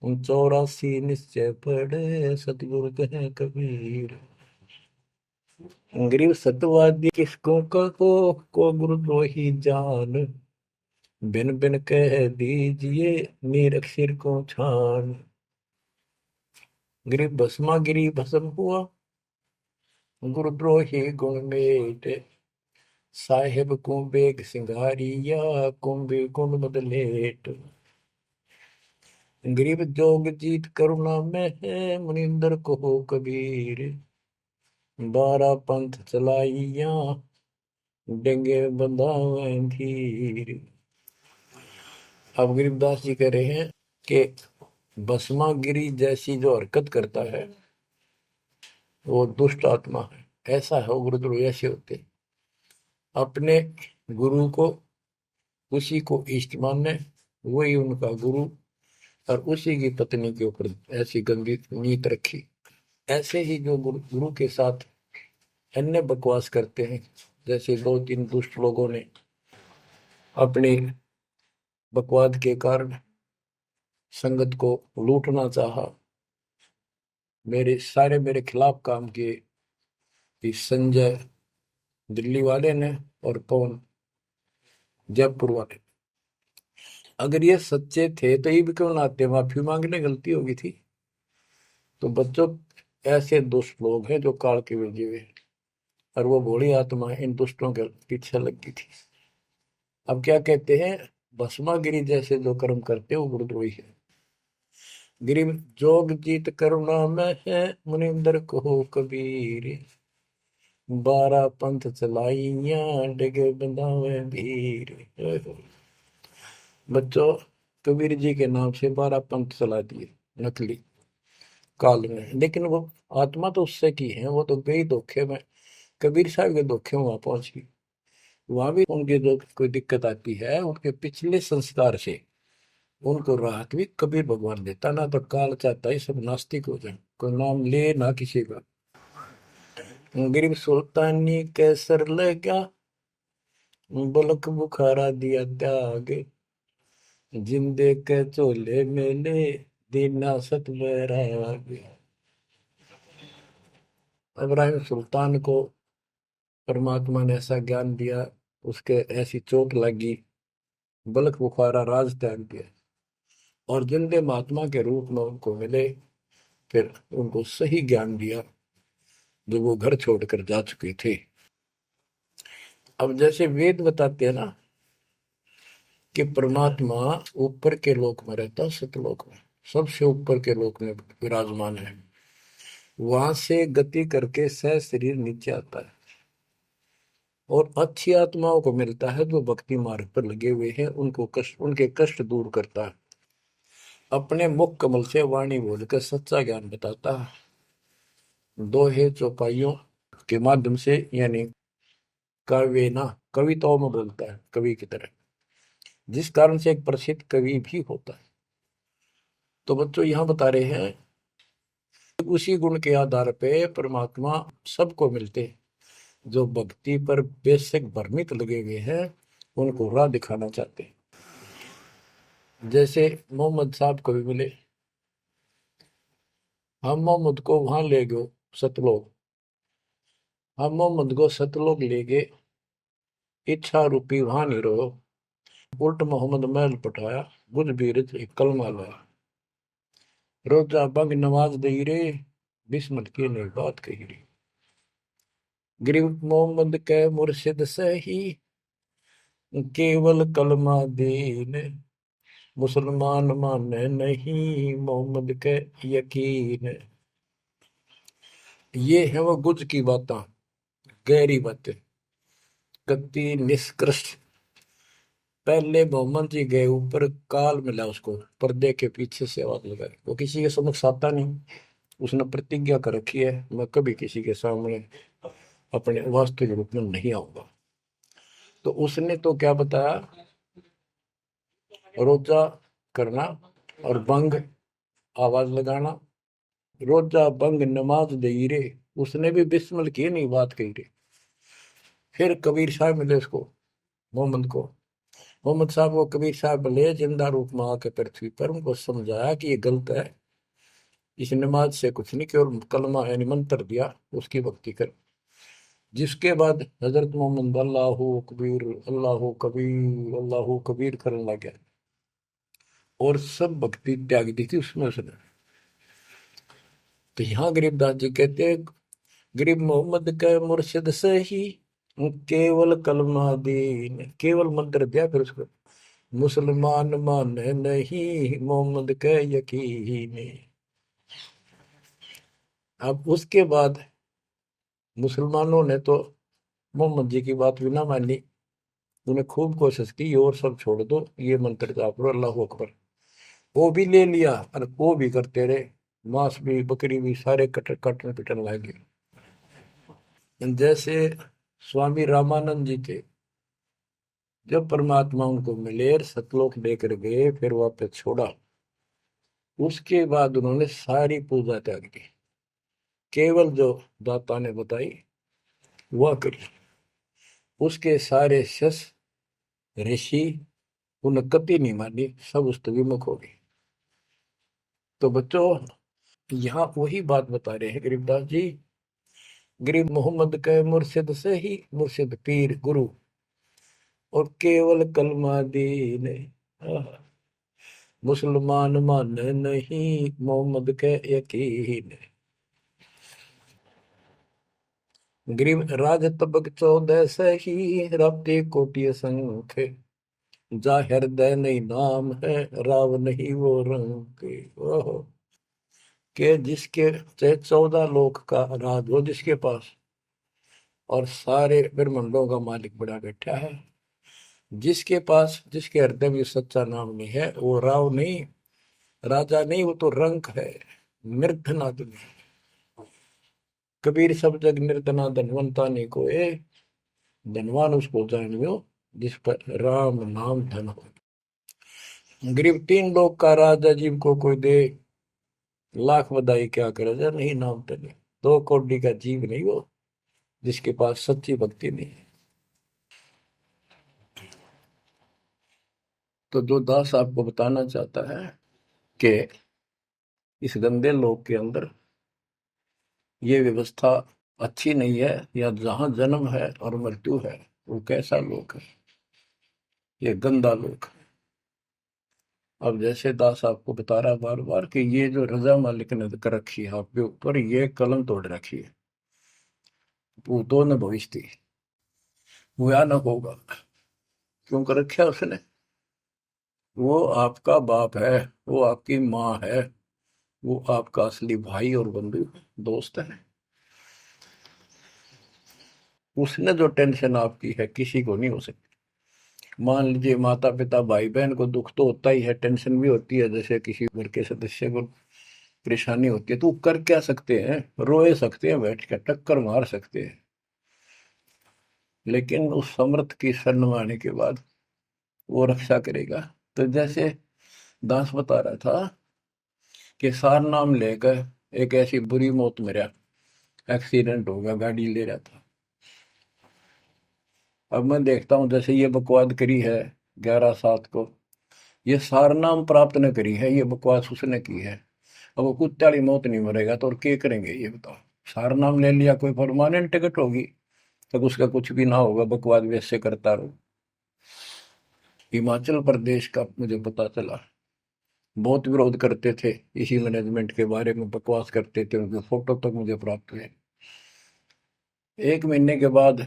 84 निश्चय पढ़े सतगुरु कहे कबीर। गरीब सतवादी किसको कहो, को गुरुद्रोही जान। बिन बिन कह दीजिए निरक्षर को छान। गरीब भस्मा गिरी भस्म हुआ, गुरुद्रोही गुण मेट। साहेब को बेग सिंगारिया, कुंभे गुण बदलेट। गरीब जोग जीत करुणा में है, मुनिंदर को हो कबीर। 12 पंथ चलाइया, डेंगे बंधावे धीर। अब गरीबदास जी कह रहे हैं कि भस्मागिरी जैसी जो हरकत करता है वो दुष्ट आत्मा है। ऐसा है, गुरुद्रोह ऐसे होते अपने गुरु को, उसी को इष्ट माने, वही उनका गुरु, और उसी की पत्नी के ऊपर ऐसी गंदी नीयत रखी। ऐसे ही जो गुरु के साथ अन्य बकवास करते हैं, जैसे 2-3 दुष्ट लोगों ने अपनी बकवाद के कारण संगत को लूटना चाहा, मेरे खिलाफ काम किए। इस संजय दिल्ली वाले ने और पवन जयपुर वाले। अगर ये सच्चे थे तो ये भी क्यों ना आते, माफी मांगने गलती होगी थी। तो बच्चों, ऐसे दुष्ट लोग हैं जो काल के भेजे हुए, और वो भोली आत्मा इन दुष्टों के पीछे लगी थी। अब क्या कहते हैं, भस्मागिरी जैसे जो कर्म करते वो गुरुद्रोही है। गिरी जोग जीत करुणा में है, मुनिंदर को कबीर। 12 पंथ चलाइया, डगे बंधावे भीर। बच्चों, कबीर जी के नाम से 12 पंथ चला दिए नकली काल में, लेकिन वो आत्मा तो उससे की है, वो तो गई धोखे में। कबीर साहब के धोखे में वहां पहुंच गई। वहां भी उनकी जो कोई दिक्कत आती है, उनके पिछले संस्कार से उनको राहत भी कबीर भगवान देता। ना तो काल चाहता है सब नास्तिक हो जाए, कोई नाम ले ना किसी का। गरीब सुल्तानी कैसर लगा, बलक बुखारा दिया त्याग। जिंदे के चोले मेले, दीना सत बैराग। इब्राहिम सुल्तान को परमात्मा ने ऐसा ज्ञान दिया, उसके ऐसी चोट लगी, बलक बुखारा राज त्याग दिया, और जिंदे महात्मा के रूप में उनको मिले, फिर उनको सही ज्ञान दिया जो वो घर छोड़कर जा चुके थे। अब जैसे वेद बताते हैं ना कि परमात्मा ऊपर के लोक में रहता, सतलोक में, सबसे ऊपर के लोक में विराजमान है। वहां से गति करके सह शरीर नीचे आता है, और अच्छी आत्माओं को मिलता है जो भक्ति मार्ग पर लगे हुए हैं, उनके कष्ट दूर करता है। अपने मुख कमल से वाणी बोलकर सच्चा ज्ञान बताता है, दोहे चौपाइयों के माध्यम से, यानी काव्य ना कविताओं में बोलता है कवि की तरह, जिस कारण से एक प्रसिद्ध कवि भी होता है। तो बच्चों, यहाँ बता रहे हैं उसी गुण के आधार पे परमात्मा सबको मिलते हैं। जो भक्ति पर बेशक भ्रमित लगे हुए हैं, उनको राह दिखाना चाहते हैं। जैसे मोहम्मद साहब को भी मिले, हम मोहम्मद को वहां ले गए सतलोक, हम मोहम्मद को सतलोक ले गए, इच्छा रूपी वहां नहीं रहो, उल्ट मोहम्मद महल पठाया, बुझ बीरज एक कलमा लाया, रोजा बंग नवाज दई रे, बिस्मल की नहीं बात कही रे, गरीब मोहम्मद के मुर्शिद से ही केवल कलमा दीन, मुसलमान माने नहीं मोहम्मद के यकीन। ये है वो गुज की बातें, गहरी बातें, कति निष्कृष्ट। पहले मोहम्मद जी गए ऊपर, काल मिला उसको, पर्दे के पीछे से आवाज लगाई, वो किसी के समक्ष आता नहीं, उसने प्रतिज्ञा कर रखी है, मैं कभी किसी के सामने अपने वास्तविक रूप में नहीं आऊंगा। तो उसने तो क्या बताया, रोजा करना और बंग आवाज लगाना, रोजा बंग नमाज दे रे, उसने भी बिस्मिल की नहीं बात कही रे। फिर कबीर साहब मिले उसको, मोहम्मद को, मोहम्मद साहब को कबीर साहब मिले जिंदा रूप में आके पृथ्वी पर, उनको समझाया कि ये गलत है, इस नमाज से कुछ नहीं, केवल कलमा यानी मंत्र दिया, उसकी भक्ति कर। जिसके बाद हजरत मोहम्मद अल्लाह कबीर अल्लाह कबीर करने लग गया, और सब भक्ति त्याग दी थी उसमें उसने। तो यहाँ गरीबदास जी कहते हैं, गरीब मोहम्मद के मुर्शिद से ही केवल कलमा दीन, केवल मंत्र दिया, फिर उसको मुसलमान माने नहीं मोहम्मद के यकीन। अब उसके बाद मुसलमानों ने तो मोहम्मद जी की बात भी ना मानी, उन्हें खूब कोशिश की और सब छोड़ दो, ये मंत्र जाप लो अल्लाह अकबर, वो भी ले लिया और वो भी करते रहे, मांस भी बकरी भी सारे कटन पिटन लगे। जैसे स्वामी रामानंद जी थे, जब परमात्मा उनको मिले सतलोक लेकर गए, फिर वापस छोड़ा, उसके बाद उन्होंने सारी पूजा त्याग दी, केवल जो दाता ने बताई वह करी। उसके सारे शस्त्र ऋषि उन्हें कति नहीं मानी, सब उस विमुख हो गए। तो बच्चों, यहाँ वही बात बता रहे हैं गरीबदास जी, गरीब मोहम्मद के मुर्शिद से ही, मुर्शिद पीर गुरु, और केवल कलमा दीन, मुसलमान मान नहीं मोहम्मद के यकीन। ग्रीव राज तबक 14 सही, रब्दे कोटि संख, जा हृदय नहीं नाम है, राव नहीं वो रंग के। ओहो, के जिसके चाहे 14 लोक का राज हो जिसके पास, और सारे ब्रह्मांडों का मालिक बड़ा बैठा है, जिसके पास, जिसके हृदय में सच्चा नाम नहीं है, वो राव नहीं, राजा नहीं, वो तो रंक है, निर्धनाद नहीं। कबीर सब जग निर्धना धनवंता नहीं कोई, धनवान उसको जानियो जिस पर राम नाम धन हो। गरीब 3 लोग का राजा जीव को कोई दे, लाख बधाई क्या करे जा नहीं नाम धने। 2 कोटि का जीव नहीं वो, जिसके पास सच्ची भक्ति नहीं है। तो जो दास आपको बताना चाहता है कि इस गंदे लोक के अंदर ये व्यवस्था अच्छी नहीं है, या जहां जन्म है और मृत्यु है वो कैसा लोक है, ये गंदा लोक है। अब जैसे दास आपको बता रहा बार बार कि ये जो रजा मालिक ने कर रखी है आपके ऊपर, ये कलम तोड़ रखी है, भूतों ने भविष्य थी, भयानक होगा। क्यों कर रखा उसने, वो आपका बाप है, वो आपकी माँ है, वो आपका असली भाई और बंधु दोस्त है। उसने जो टेंशन आपकी है किसी को नहीं हो सकती। मान लीजिए माता पिता भाई बहन को दुख तो होता ही है, टेंशन भी होती है, जैसे किसी घर के सदस्य को परेशानी होती है, तो वो कर क्या सकते हैं, रोए सकते हैं, बैठ कर टक्कर मार सकते हैं, लेकिन उस समर्थ की शरण में आने के बाद वो रक्षा करेगा। तो जैसे दास बता रहा था कि सार नाम लेकर एक ऐसी बुरी मौत मरा, एक्सीडेंट हो गया, गाड़ी ले रहा था। अब मैं देखता हूँ जैसे ये बकवाद करी है 11/7 को, ये सार नाम प्राप्त न करी है, ये बकवास उसने की है। अब वो कुत्ते वाली मौत नहीं मरेगा तो और क्या करेंगे ये बताओ। सार नाम ले लिया, कोई परमानेंट टिकट होगी, तब उसका कुछ भी ना होगा, बकवास वैसे करता रहो। हिमाचल प्रदेश का मुझे पता चला, बहुत विरोध करते थे इसी मैनेजमेंट के बारे में, बकवास करते थे, उनके फोटो तक मुझे प्राप्त हुए। 1 महीने के बाद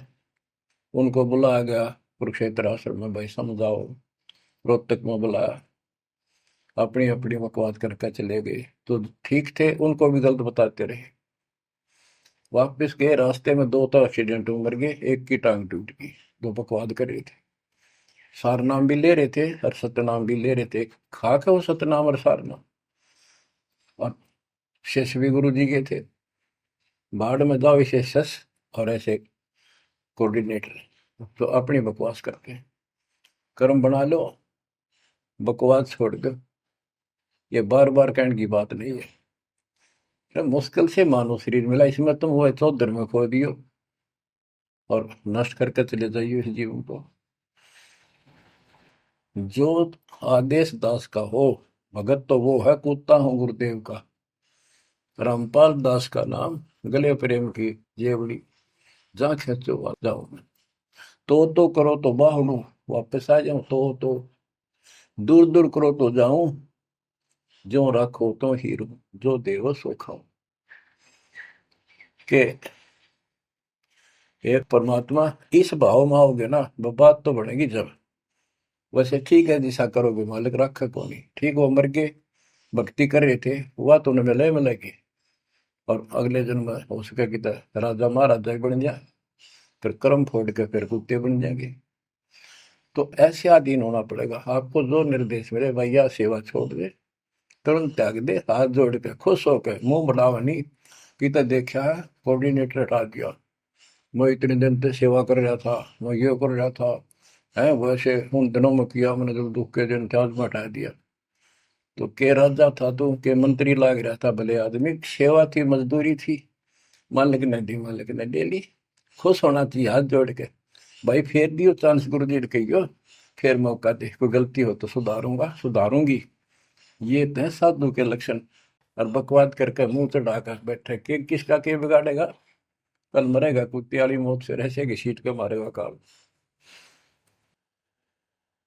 उनको बुलाया गया कुरुक्षेत्र आश्रम में, भाई समझाओ। रोहतक में बुलाया, अपनी अपनी बकवास करके चले गए। तो ठीक थे, उनको भी गलत बताते रहे। वापस गए, रास्ते में दो तो एक्सीडेंट में मर गए, एक की टांग टूट गई। दो बकवास कर रहे थे, सार नाम भी ले रहे थे और सतनाम भी ले रहे थे। खाक है वो सतनाम और सार नाम। और शिष्य भी गुरु जी के थे। बाढ़ में जाओ इसे शस और ऐसे कोऑर्डिनेटर, तो अपनी बकवास करके कर्म बना लो, बकवास छोड़ दो। ये बार बार कहने की बात नहीं है। तो मुश्किल से मानो शरीर मिला, इसमें तुम वो तो धर्म खो दियो और नष्ट करके चले जाइए इस जीवन को। जो आदेश दास का हो भगत, तो वो है कूदता हूँ गुरुदेव का। रामपाल दास का नाम, गले प्रेम की जेवड़ी, जहाँ खेचो वहाँ जाओ मैं। तो करो तो बाहू, वापस आ जाऊं तो दूर दूर करो तो जाऊं, जो रखो तो हीरो, जो देवो सो खाऊं। के एक परमात्मा इस भाव में आओगे ना, वो बात तो बढ़ेगी जब। वैसे ठीक है, दिशा करोगे मालिक रखा को नहीं, ठीक वो मर गए, भक्ति कर रहे थे, हुआ तो उन्हें मिले मिलेगी। और अगले जन्म में हो सके कि राजा महाराजा ही बन जाए, फिर कर्म फोड़ के फिर कुत्ते बन जाएंगे। तो ऐसे अधीन होना पड़ेगा आपको। जो निर्देश मिले, भैया सेवा छोड़ दे, तुरंत त्याग दे, हाथ जोड़ के खुश होकर, मुंह बढ़ावा नहीं कि तो देखा है कोऑर्डिनेटर हटा दिया, मैं इतने दिन से सेवा कर रहा था, मैं ये कर रहा था, है वैसे उन दिनों में किया मैंने, जब दुख के दिन थे आज में हटा दिया। तो के राजा था तो के मंत्री लाग रहा था, भले आदमी, सेवा थी, मजदूरी थी, मालिक ने दी, मालिक ने ले ली। खुश होना चाहिए हाथ जोड़ के, भाई फेर दियो चांस गुरु जी ने कहियो, फिर मौका दे, कोई गलती हो तो सुधारूंगा सुधारूंगी। ये तो है साधु के लक्षण। और बकवाद करके मुंह चढ़ाकर बैठे, के किसका के बिगाड़ेगा। कल मरेगा कुत्ते वाली मौत से, रहसे की सीट के मारेगा काल।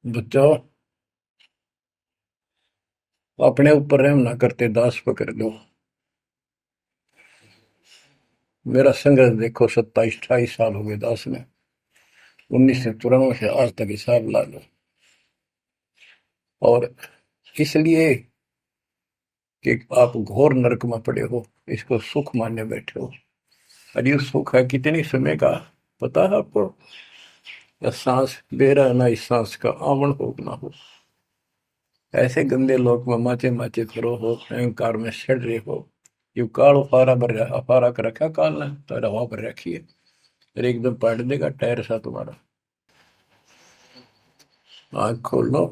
बच्चों, अपने ऊपर रहम ना करते, दास पकड़ लो। मेरा संघर्ष देखो, 27-28 साल हो गए दास में, 1994 से आज तक हिसाब ला लो। और इसलिए कि आप घोर नरक में पड़े हो, इसको सुख मानने बैठे हो। और ये सुख है कितनी समय का, पता है आपको। या सांस बेरा ना, इस सांस का आवण हो ना हो, ऐसे गंदे लोग में माचे माचे करो हो, अहंकार में सड़ रहे हो। यू काल अफारा भर, अफारा कर रखा काल ने, तो हवा भर रखी है, फिर एकदम पलट देगा टायर सा तुम्हारा। आँख खोलो,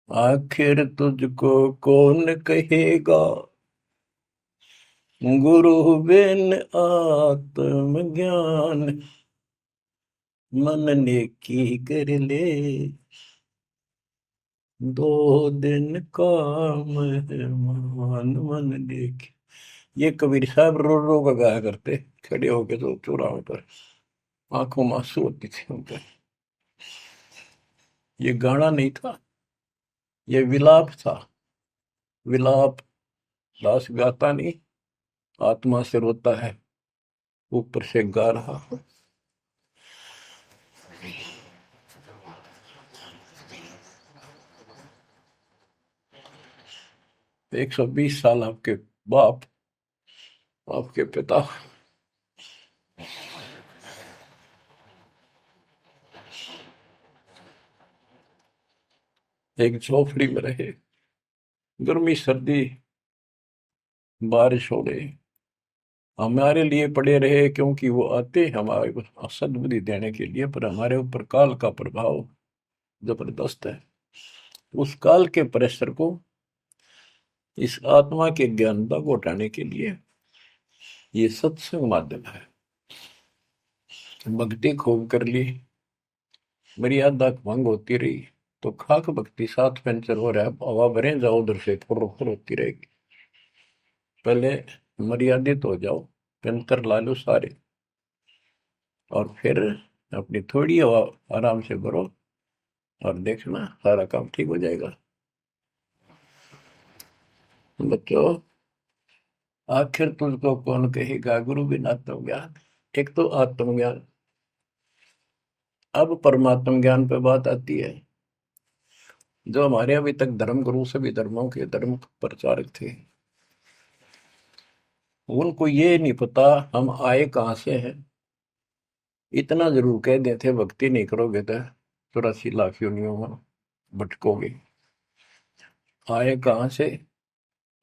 आखिर तुझको कौन कहेगा, गुरु बिन आत्मज्ञान, मन ने की कर ले, 2 दिन काम है मान, मन ने की। ये कबीर साहब रो रो का गाया करते, खड़े होके तो चौराहों पर, आंखों में आंसू होती थी उनके। ये गाना नहीं था, ये विलाप था। विलाप दास गाता नहीं, आत्मा से रोता है, ऊपर से गा रहा। 120 साल आपके बाप, आपके पिता, एक झोपड़ी में रहे, गर्मी सर्दी बारिश हो गई, हमारे लिए पड़े रहे, क्योंकि वो आते हमारे को सद्बुद्धि देने के लिए, पर हमारे ऊपर काल का प्रभाव जबरदस्त है। उस काल के प्रेशर को इस आत्मा के ज्ञानता को हटाने के लिए ये सत्संग माध्यम है। भक्ति खूब कर ली, मर्यादा भंग होती रही, तो खाक भक्ति साथ पंचर हो रहा है, हवा भरे जाओ उधर से फुर फुर होती रहेगी। पहले मर्यादित हो जाओ, पंचर ला लो सारे, और फिर अपनी थोड़ी हवा आराम से भरो, और देखना सारा काम ठीक हो जाएगा। बच्चों, आखिर तुझको कौन कहेगा गुरु बिन आत्मज्ञान। एक तो आत्मज्ञान, अब परमात्म ज्ञान पे बात आती है। जो हमारे अभी तक धर्म गुरु सभी धर्मों के धर्म प्रचारक थे, उनको ये नहीं पता हम आए कहाँ से हैं। इतना जरूर कह देते, भक्ति नहीं करोगे तो 84 लाख योनियों में भटकोगे। आए कहाँ से,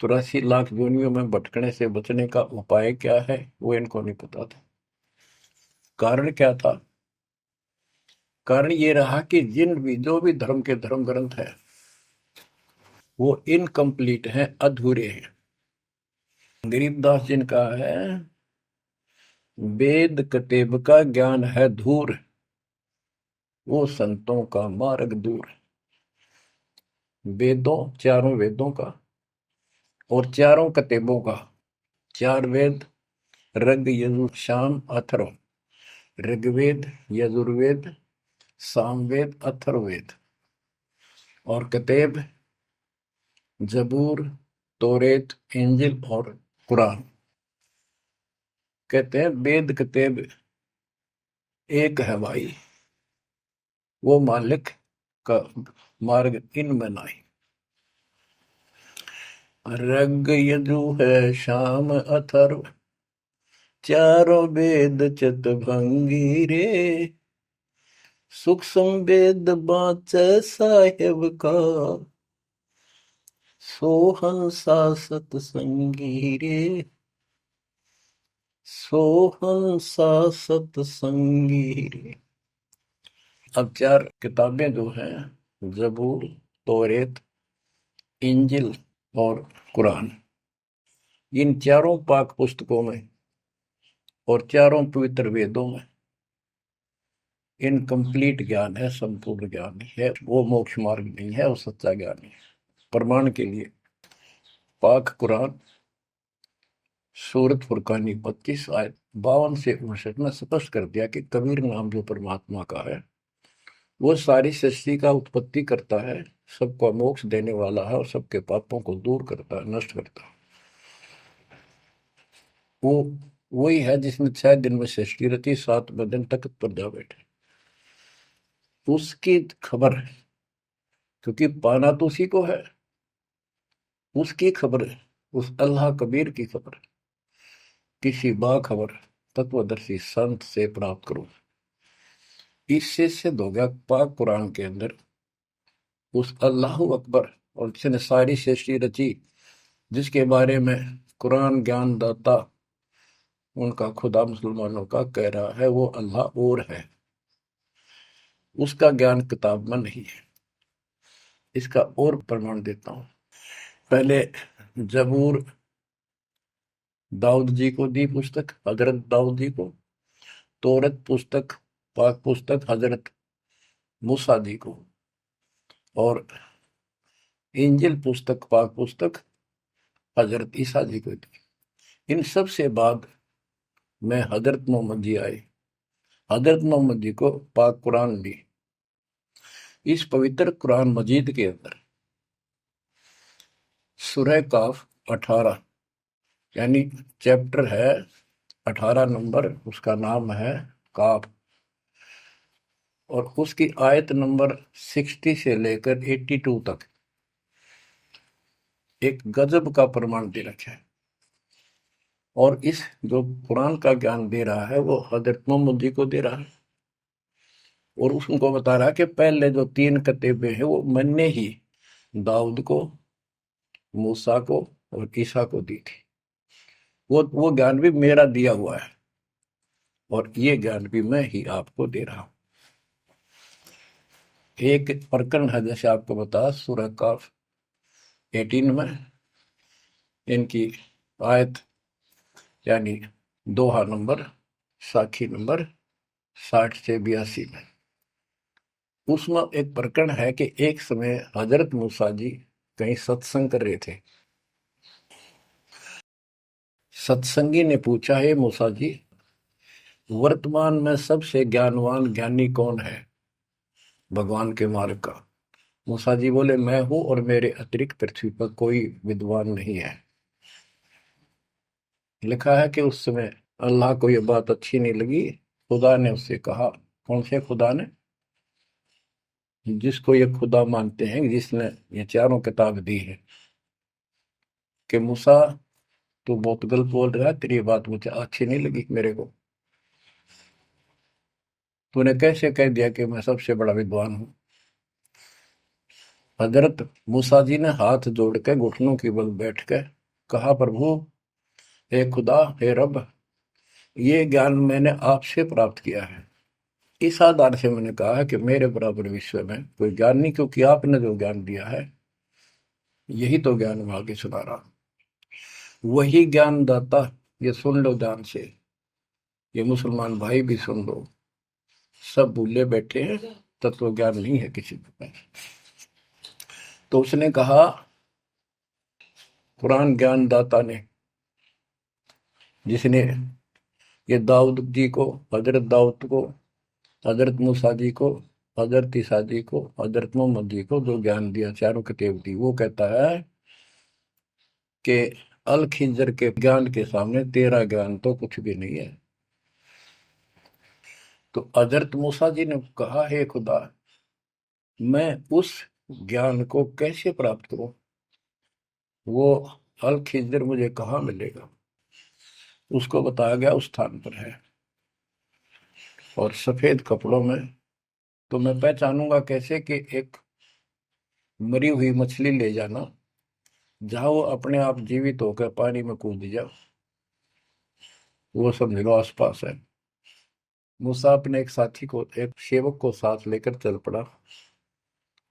84 लाख योनियों में भटकने से बचने का उपाय क्या है, वो इनको नहीं पता था। कारण क्या था? कारण ये रहा कि जो भी धर्म के धर्म ग्रंथ है, वो इनकम्प्लीट हैं, अधूरे हैं। गरीबदास जी ने कहा है, वेद कतेब का ज्ञान है धूर, वो संतों का मार्ग दूर। वेदों, चारों वेदों का और चारों कतेबों का, 4 वेद, ऋग यजुर साम अथर्व, ऋग्वेद, यजुर्वेद, सामवेद, अथर्ववेद, और कतेब जबूर, तोरेत, इंजिल और कुरान। कहते हैं वेद कतेब एक है भाई, वो मालिक का मार्ग इनमें नहीं। ऋग यजु है शाम अथर्व, चारों वेद चितभंगी रे, सूक्ष्म वेद बाँचै साहेब का, सोहन सा सतसंगी रे, सोहन सा सतसंगी रे। अब 4 किताबें जो हैं, जबूर, तौरेत, इंजिल और कुरान, इन चारों पाक पुस्तकों में और चारों पवित्र वेदों में इनकम्प्लीट ज्ञान है, संपूर्ण ज्ञान नहीं है, वो मोक्ष मार्ग नहीं है, वो सच्चा ज्ञान नहीं है। प्रमाण के लिए पाक कुरान सूरत फुरकानी 25 आयत 52 से 59 में स्पष्ट कर दिया कि कबीर नाम जो परमात्मा का है, वो सारी सृष्टि का उत्पत्ति करता है, सबको मोक्ष देने वाला है, और सबके पापों को दूर करता है, नष्ट करता है। वो वही है जिसने 6 दिन में सृष्टि रची, 7वें दिन तख्त पर जा बैठे। उसकी खबर है, क्योंकि पाना तो उसी को है, उसकी खबर है, उस अल्लाह कबीर की खबर किसी बाखबर तत्वदर्शी संत से प्राप्त करो। इससे सिद्ध हो गया पाक कुरान के अंदर उस अल्लाह अकबर, और जिसने सारी सृष्टि रची, जिसके बारे में कुरान ज्ञान दाता उनका खुदा मुसलमानों का कह रहा है, वो अल्लाह और है, उसका ज्ञान किताब में नहीं है। इसका और प्रमाण देता हूं। पहले जबूर दाऊद जी को दी पुस्तक, हजरत दाऊद जी को। तौरत पुस्तक, पाक पुस्तक हजरत मूसा जी को। और इंजिल पुस्तक, पाक पुस्तक हजरत ईसा जी को दी। इन सब से बाद में हजरत मोहम्मद जी आए, हजरत मोहम्मद जी को पाक कुरान दी। इस पवित्र कुरान मजीद के अंदर सूरह काफ 18, यानी चैप्टर है 18 नंबर, उसका नाम है काफ, और उसकी आयत नंबर 60 से लेकर 82 तक एक गजब का प्रमाण दे रखा है। और इस जो कुरान का ज्ञान दे रहा है, वो हजरत मोहम्मद जी को दे रहा है, और उसको बता रहा है कि पहले जो 3 किताबें हैं वो मैंने ही दाऊद को, मूसा को और ईसा को दी थी। वो ज्ञान भी मेरा दिया हुआ है, और ये ज्ञान भी मैं ही आपको दे रहा हूं। एक प्रकरण है, जैसे आपको बता, सूरह काफ 18 में इनकी आयत, यानी दोहा नंबर, साखी नंबर 60 से 82 में उसमें एक प्रकरण है कि एक समय हजरत मूसा जी कहीं सत्संग कर रहे थे। सत्संगी ने पूछा, है मूसा जी, वर्तमान में सबसे ज्ञानवान ज्ञानी कौन है भगवान के मार्ग का? मूसा जी बोले, मैं हूं और मेरे अतिरिक्त पृथ्वी पर कोई विद्वान नहीं है। लिखा है कि उस समय अल्लाह को यह बात अच्छी नहीं लगी। खुदा ने उससे कहा, कौन से खुदा ने? जिसको ये खुदा मानते हैं, जिसने ये चारों किताब दी है, कि मूसा तू बहुत गलत बोल रहा है, तेरी बात मुझे अच्छी नहीं लगी। मेरे को तूने कैसे कह दिया कि मैं सबसे बड़ा विद्वान हूँ? हजरत मूसा जी ने हाथ जोड़ के घुटनों की बल बैठ के कहा, प्रभु, हे खुदा, हे रब, ये ज्ञान मैंने आपसे प्राप्त किया है। इस आधार से मैंने कहा है कि मेरे बराबर विश्व में कोई ज्ञान नहीं, क्योंकि आपने जो ज्ञान दिया है यही तो ज्ञान मैं आगे सुना रहा हूं। वही ज्ञान दाता, ये सुन लो ध्यान से, ये मुसलमान भाई भी सुन लो, सब भूले बैठे हैं, तत्व ज्ञान नहीं है किसी के पास। तो उसने कहा, कुरान ज्ञान दाता ने, जिसने ये दाऊद जी को, हजरत दाऊद को, हजरत मूसा जी को, हजरत ईसा जी को, हजरत मोहम्मद जी को जो ज्ञान दिया, चारों किताब दी, वो कहता है कि अल खिंजर के ज्ञान के सामने तेरा ज्ञान तो कुछ भी नहीं है। तो हजरत मूसा जी ने कहा, हे खुदा, मैं उस ज्ञान को कैसे प्राप्त करूं? वो अल खिंजर मुझे कहाँ मिलेगा? उसको बताया गया उस स्थान पर है, और सफेद कपड़ों में। तो मैं पहचानूंगा कैसे कि एक मरी हुई मछली ले जाना, जहां वो अपने आप जीवित होकर पानी में कूद जाओ, वो समझ लो आसपास है। मूसा अपने एक साथी को, एक सेवक को साथ लेकर चल पड़ा।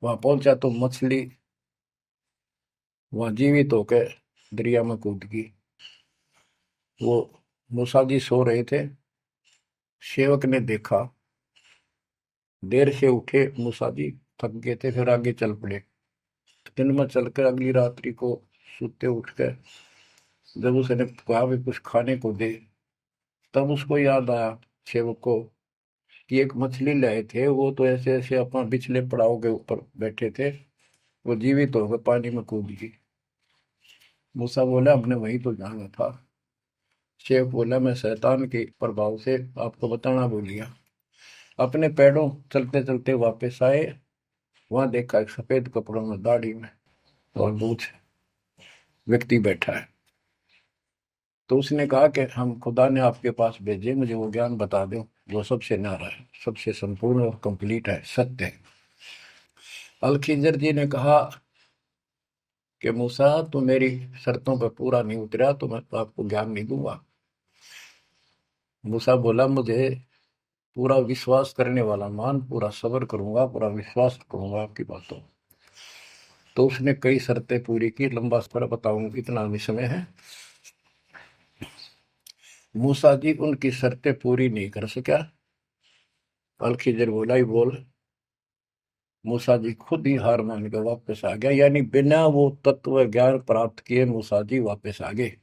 वहां पहुंचा तो मछली वहां जीवित होकर दरिया में कूद गई। वो मूसा जी सो रहे थे। सेवक ने देखा, देर से उठे मूसा जी, थक गए थे, फिर आगे चल पड़े। दिन में चलकर अगली रात्रि को सुते उठ कर जब उसने कहा भी कुछ खाने को दे, तब उसको याद आया, सेवक को, कि एक मछली लाए थे, वो तो ऐसे ऐसे अपना पिछले पड़ाव के ऊपर बैठे थे, वो जीवित हो गए, पानी में कूद गई। मूसा बोला, हमने वही तो जाना था। शेख बोला, मैं शैतान के प्रभाव से आपको बताना भूल गया। अपने पैरों चलते चलते वापस आए। वहां देखा एक सफेद कपड़ों में, दाढ़ी में और मूछ व्यक्ति बैठा है। तो उसने कहा कि हम खुदा ने आपके पास भेजे, मुझे वो ज्ञान बता दो जो सबसे न्यारा है, सबसे संपूर्ण और कंप्लीट है, सत्य है। अल खिजर जी ने कहा कि मूसा, तू मेरी शर्तों पर पूरा नहीं उतरा तो मैं तो आपको ज्ञान नहीं दूंगा। मूसा बोला, मुझे पूरा विश्वास करने वाला मान, पूरा सब्र करूंगा, पूरा विश्वास करूंगा आपकी बातों। तो उसने कई शर्तें पूरी की, लंबा सफर बताऊंगा, इतना भी समय है। मूसा जी उनकी शर्तें पूरी नहीं कर सका। अल खिजर बोला, ही बोल। मूसा जी खुद ही हार मान के वापस आ गया, यानी बिना वो तत्व ज्ञान प्राप्त किए मूसा जी वापस आ गए।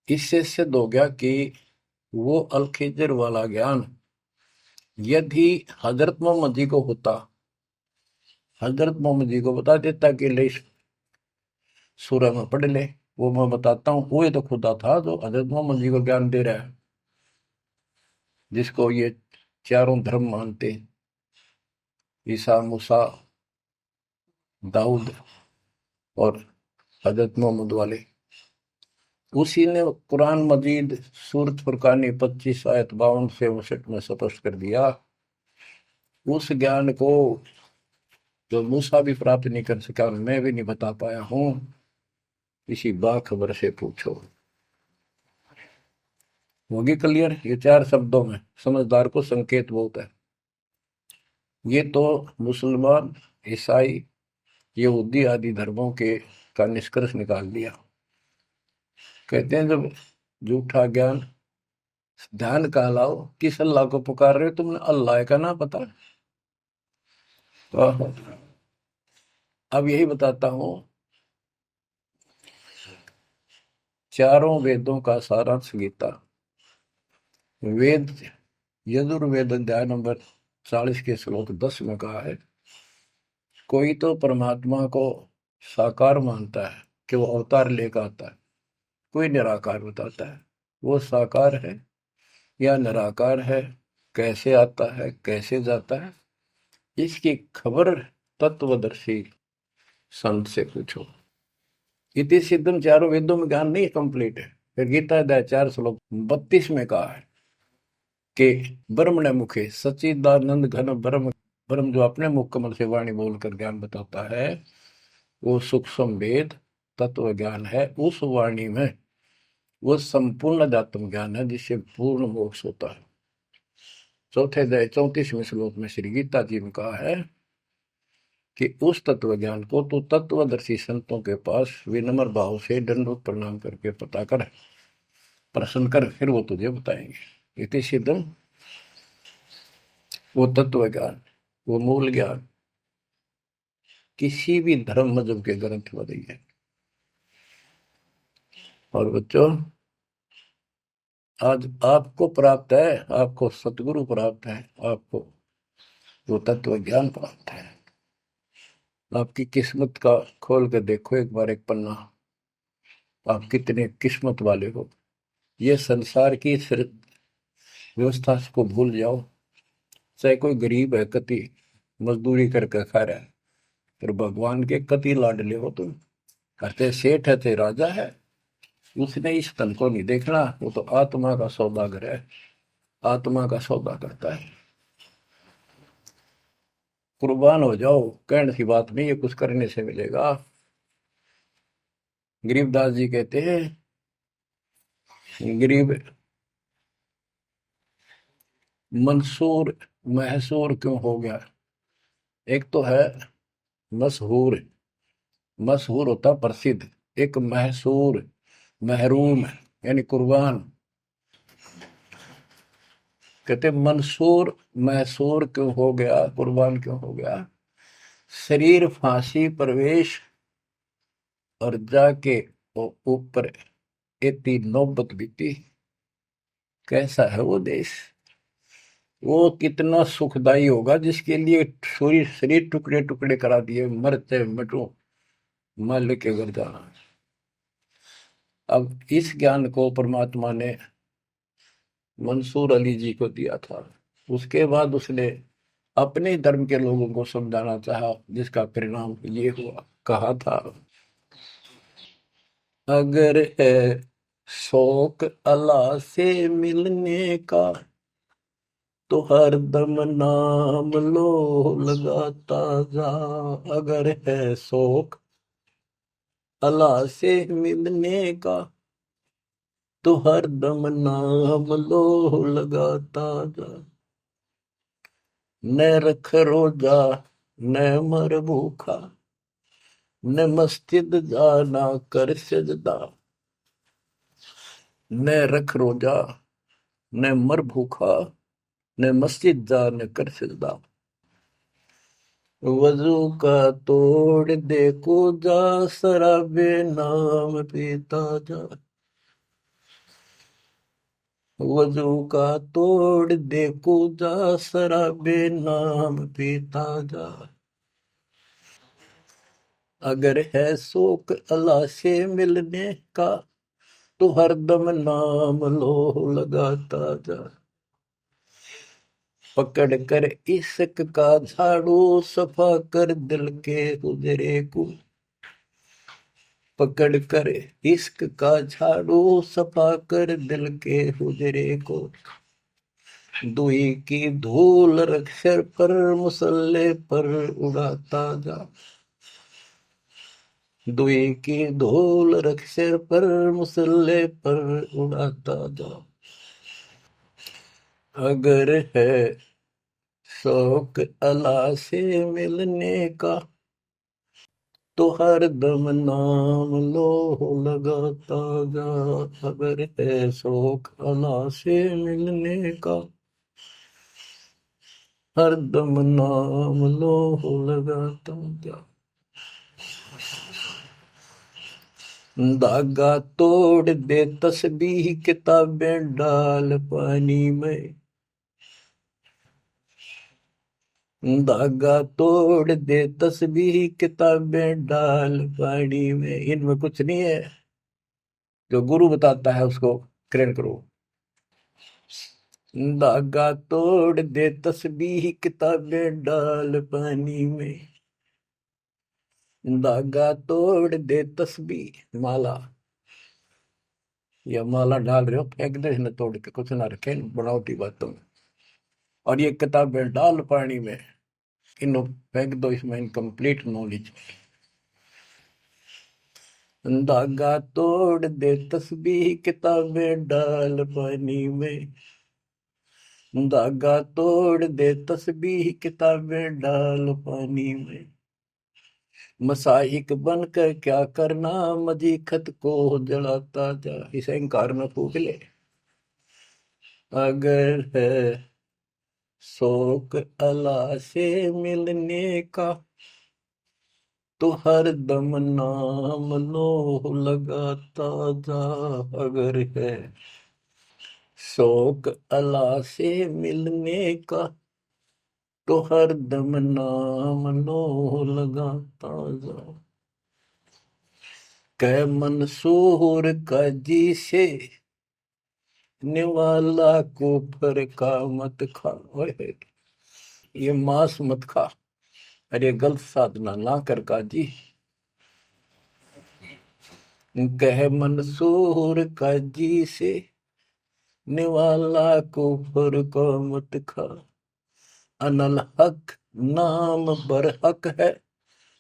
इससे सिद्ध हो गया कि वो अल खिजर वाला ज्ञान यदि हजरत मोहम्मद जी को होता, हजरत मोहम्मद जी को बता देता कि ले सूरह में पढ़ ले, वो मैं बताता हूँ, वो ये तो खुदा था जो हजरत मोहम्मद जी को ज्ञान दे रहा है, जिसको ये चारों धर्म मानते हैं, ईसा, मूसा, दाऊद और हजरत मोहम्मद वाले। उसी ने कुरान मजीद सूरत फुरकानी 25 आयत 52 से 59 में स्पष्ट कर दिया। उस ज्ञान को जो मूसा भी प्राप्त नहीं कर सका और मैं भी नहीं बता पाया हूँ, किसी बाखबर से पूछो। होगी क्लियर? ये 4 शब्दों में समझदार को संकेत बहुत है। ये तो मुसलमान, ईसाई, यहूदी आदि धर्मों के का निष्कर्ष निकाल दिया। कहते हैं जब झूठा ज्ञान, ध्यान का लाओ, किस अल्लाह को पुकार रहे हो तुमने? अल्लाह का ना पता? आहा। अब यही बताता हूं, चारों वेदों का सारांश गीता। वेद, यजुर्वेद अध्याय नंबर 40 के श्लोक 10 में कहा है, कोई तो परमात्मा को साकार मानता है कि वो अवतार लेकर आता है, कोई निराकार बताता है। वो साकार है या निराकार है, कैसे आता है कैसे जाता है, इसकी खबर तत्वदर्शी संत से पूछो। इति सिद्धम, चारों वेदों में ज्ञान नहीं कंप्लीट है। फिर गीता अध्याय 4 श्लोक 32 में कहा है कि ब्रह्म ने मुखे सच्चिदानंद घन ब्रह्म, ब्रह्म जो अपने मुख कमल से वाणी बोलकर ज्ञान बताता है, वो सूक्ष्म वेद तत्व ज्ञान है। उस वाणी में वो संपूर्ण अध्यात्म ज्ञान है जिससे पूर्ण मोक्ष होता है। चौथे अध्याय 34वें श्लोक में श्री गीता जी ने कहा है कि उस तत्व ज्ञान को तो तत्वदर्शी संतों के पास विनम्र भाव से दंडवत प्रणाम करके पता कर, प्रश्न कर, फिर वो तुझे बताएंगे। इति सिद्धम, वो तत्व ज्ञान, वो मूल ज्ञान किसी भी धर्म मजहब के ग्रंथ में नहीं है। और बच्चों, आज आपको प्राप्त है, आपको सतगुरु प्राप्त है, आपको वो तत्व ज्ञान प्राप्त है। आपकी किस्मत का खोल के देखो एक बार एक पन्ना, आप कितने किस्मत वाले हो। ये संसार की व्यवस्था को भूल जाओ। चाहे कोई गरीब है, कति मजदूरी करके खा रहा है, फिर भगवान के कति लाडले हो तुम। कहते सेठ है थे राजा है, उसने इस तन को नहीं देखना, वो तो आत्मा का सौदागर है, आत्मा का सौदा करता है। कुर्बान हो जाओ, कहने की बात नहीं, ये कुछ करने से मिलेगा। गरीबदास जी कहते हैं, गरीब मंसूर महसूर क्यों हो गया। एक तो है मशहूर, मशहूर होता प्रसिद्ध, एक महसूर महरूम यानी कुर्बान। कहते मंसूर महसूर क्यों हो गया, कुर्बान क्यों हो गया। शरीर फांसी प्रवेश और जाके ऊपर इतनी नौबत बीती। कैसा है वो देश, वो कितना सुखदाई होगा जिसके लिए शरीर शरीर टुकड़े टुकड़े करा दिए, मरते मटो मल के घर जाना। अब इस ज्ञान को परमात्मा ने मंसूर अली जी को दिया था। उसके बाद उसने अपने धर्म के लोगों को समझाना चाहा, जिसका परिणाम ये हुआ। कहा था, अगर है शौक अल्लाह से मिलने का तो हर दम नाम लो लगाता जा। अगर है शौक अल्लाह से मिलने का तो हर दम नाम लो लगाता जा। न रख रोजा न मर भूखा, न मस्जिद जाना कर सजदा। न रख रोजा न मर भूखा, न मस्जिद जा न कर सजदा। वजू का तोड़ देखो जा, शराबे नाम पीता जा। वजू का तोड़ देखो जा, शराबे नाम पीता जा। अगर है शौक अल्लाह से मिलने का तो हरदम नाम लो लगाता जा। पकड़ कर इश्क का झाड़ू सफा कर दिल के उजरे को। पकड़ कर इश्क का झाड़ू सफा कर दिल के हुजरे को। दुई की धूल रख सिर पर मुसल्ले पर उड़ाता जा। दुई की धूल रख सिर पर मुसल्ले पर उड़ाता जा। अगर है शौक अल्लाह से मिलने का तो हर दम नाम लो लगाता जा। अगर है शौक अल्लाह से मिलने का हरदम नाम लो लगाता जा। धागा तोड़ दे तस्बीह किताबें डाल पानी में। धागा तोड़ दे तस्बीह किताबें डाल पानी में। इनमें कुछ नहीं है, जो गुरु बताता है उसको ग्रहण करो। धागा तोड़ दे तस्बीह किताबें डाल पानी में। धागा तोड़ दे तस्बीह माला, या माला डाल रहे हो फेंक दे न, तोड़ के कुछ ना रखे बनावटी बातों में। और ये किताबें डाल पानी में, इनको फेंक दो, इसमें इनकम्प्लीट नॉलेज। धागा तोड़ दे तस्बीह किताबें डाल पानी में। धागा तोड़ दे तस्बीह किताबें डाल पानी में। मसाइक बनकर क्या करना, मजी खत को जलाता जा। इसे इंकार न फूक ले। अगर है शौक अला से मिलने का, तो हर दम नाम लो लगाता जा। अगर है शौक अला से मिलने का, तो हर दम नाम लो लगाता जा। कै मंसूर का जी से निवाला कुफर का मत खा। ओए, ये मांस मत खा। अरे गलत साधना ना कर काजी। कह मंसूर का जी से निवाला कुफर का मत खा। अनल हक नाम बर हक है,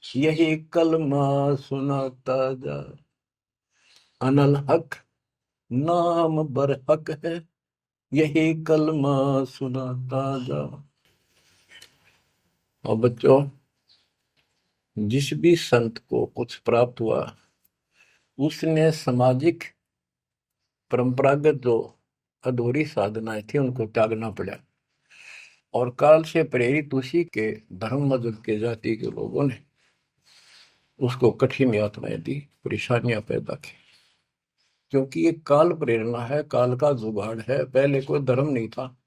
यही कलमा सुनाता जा। अनल हक नाम बर हक है, यही कलमा सुनाता जा। और बच्चों, जिस भी संत को कुछ प्राप्त हुआ, उसने सामाजिक परंपरागत जो अधूरी साधनाएं थी उनको त्यागना पड़ा। और काल से प्रेरित उसी के धर्म मजहब के जाति के लोगों ने उसको कठिन यातनाएं दी, परेशानियां पैदा की। क्योंकि ये काल प्रेरणा है, काल का जुगाड़ है। पहले कोई धर्म नहीं था,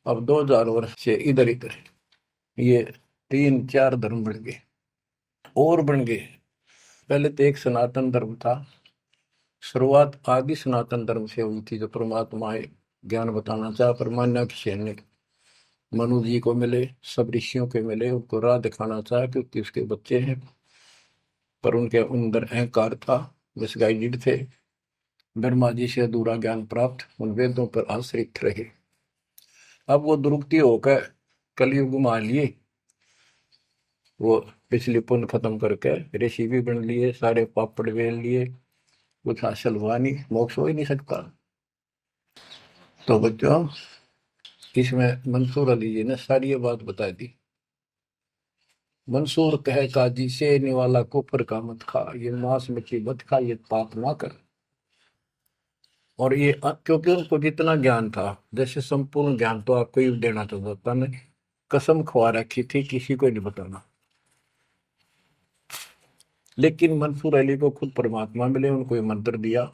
अब 2000 वर्ष से इधर इधर ये 3-4 धर्म बढ़ गए और बन गए। पहले तो एक सनातन धर्म था। शुरुआत आदि सनातन धर्म से हुई थी, जो परमात्मा ज्ञान बताना चाहा। परमान्या ने मनु जी को मिले, सब ऋषियों के मिले, उनको राह दिखाना चाहा, क्योंकि उसके बच्चे हैं। पर उनके अंदर अहंकार था, मिसगाइडेड थे। ब्रह्मा जी से अधूरा ज्ञान प्राप्त, उन वेदों पर आश्रित रहे। अब वो दुरुक्ति होकर कलयुग में आ लिए। वो पिछली पुण्य खत्म करके ऋषि भी बन लिए, सारे पापड़ वेल लिए, कुछ हासिल हुआ नहीं, मोक्ष हो ही नहीं सकता। तो बच्चों, इसमें मंसूर अली जी ने सारी ये बात बता दी। मंसूर कहे काजी से निवाला कुफर का मत खा, ये मांस मछली मत खा, ये पाप ना कर। और ये क्योंकि उनको जितना ज्ञान था, जैसे संपूर्ण ज्ञान तो आपको ही देना चाहता था, ने कसम खवा रखी थी किसी को नहीं बताना। लेकिन मंसूर अली को खुद परमात्मा मिले, उनको ये मंत्र दिया,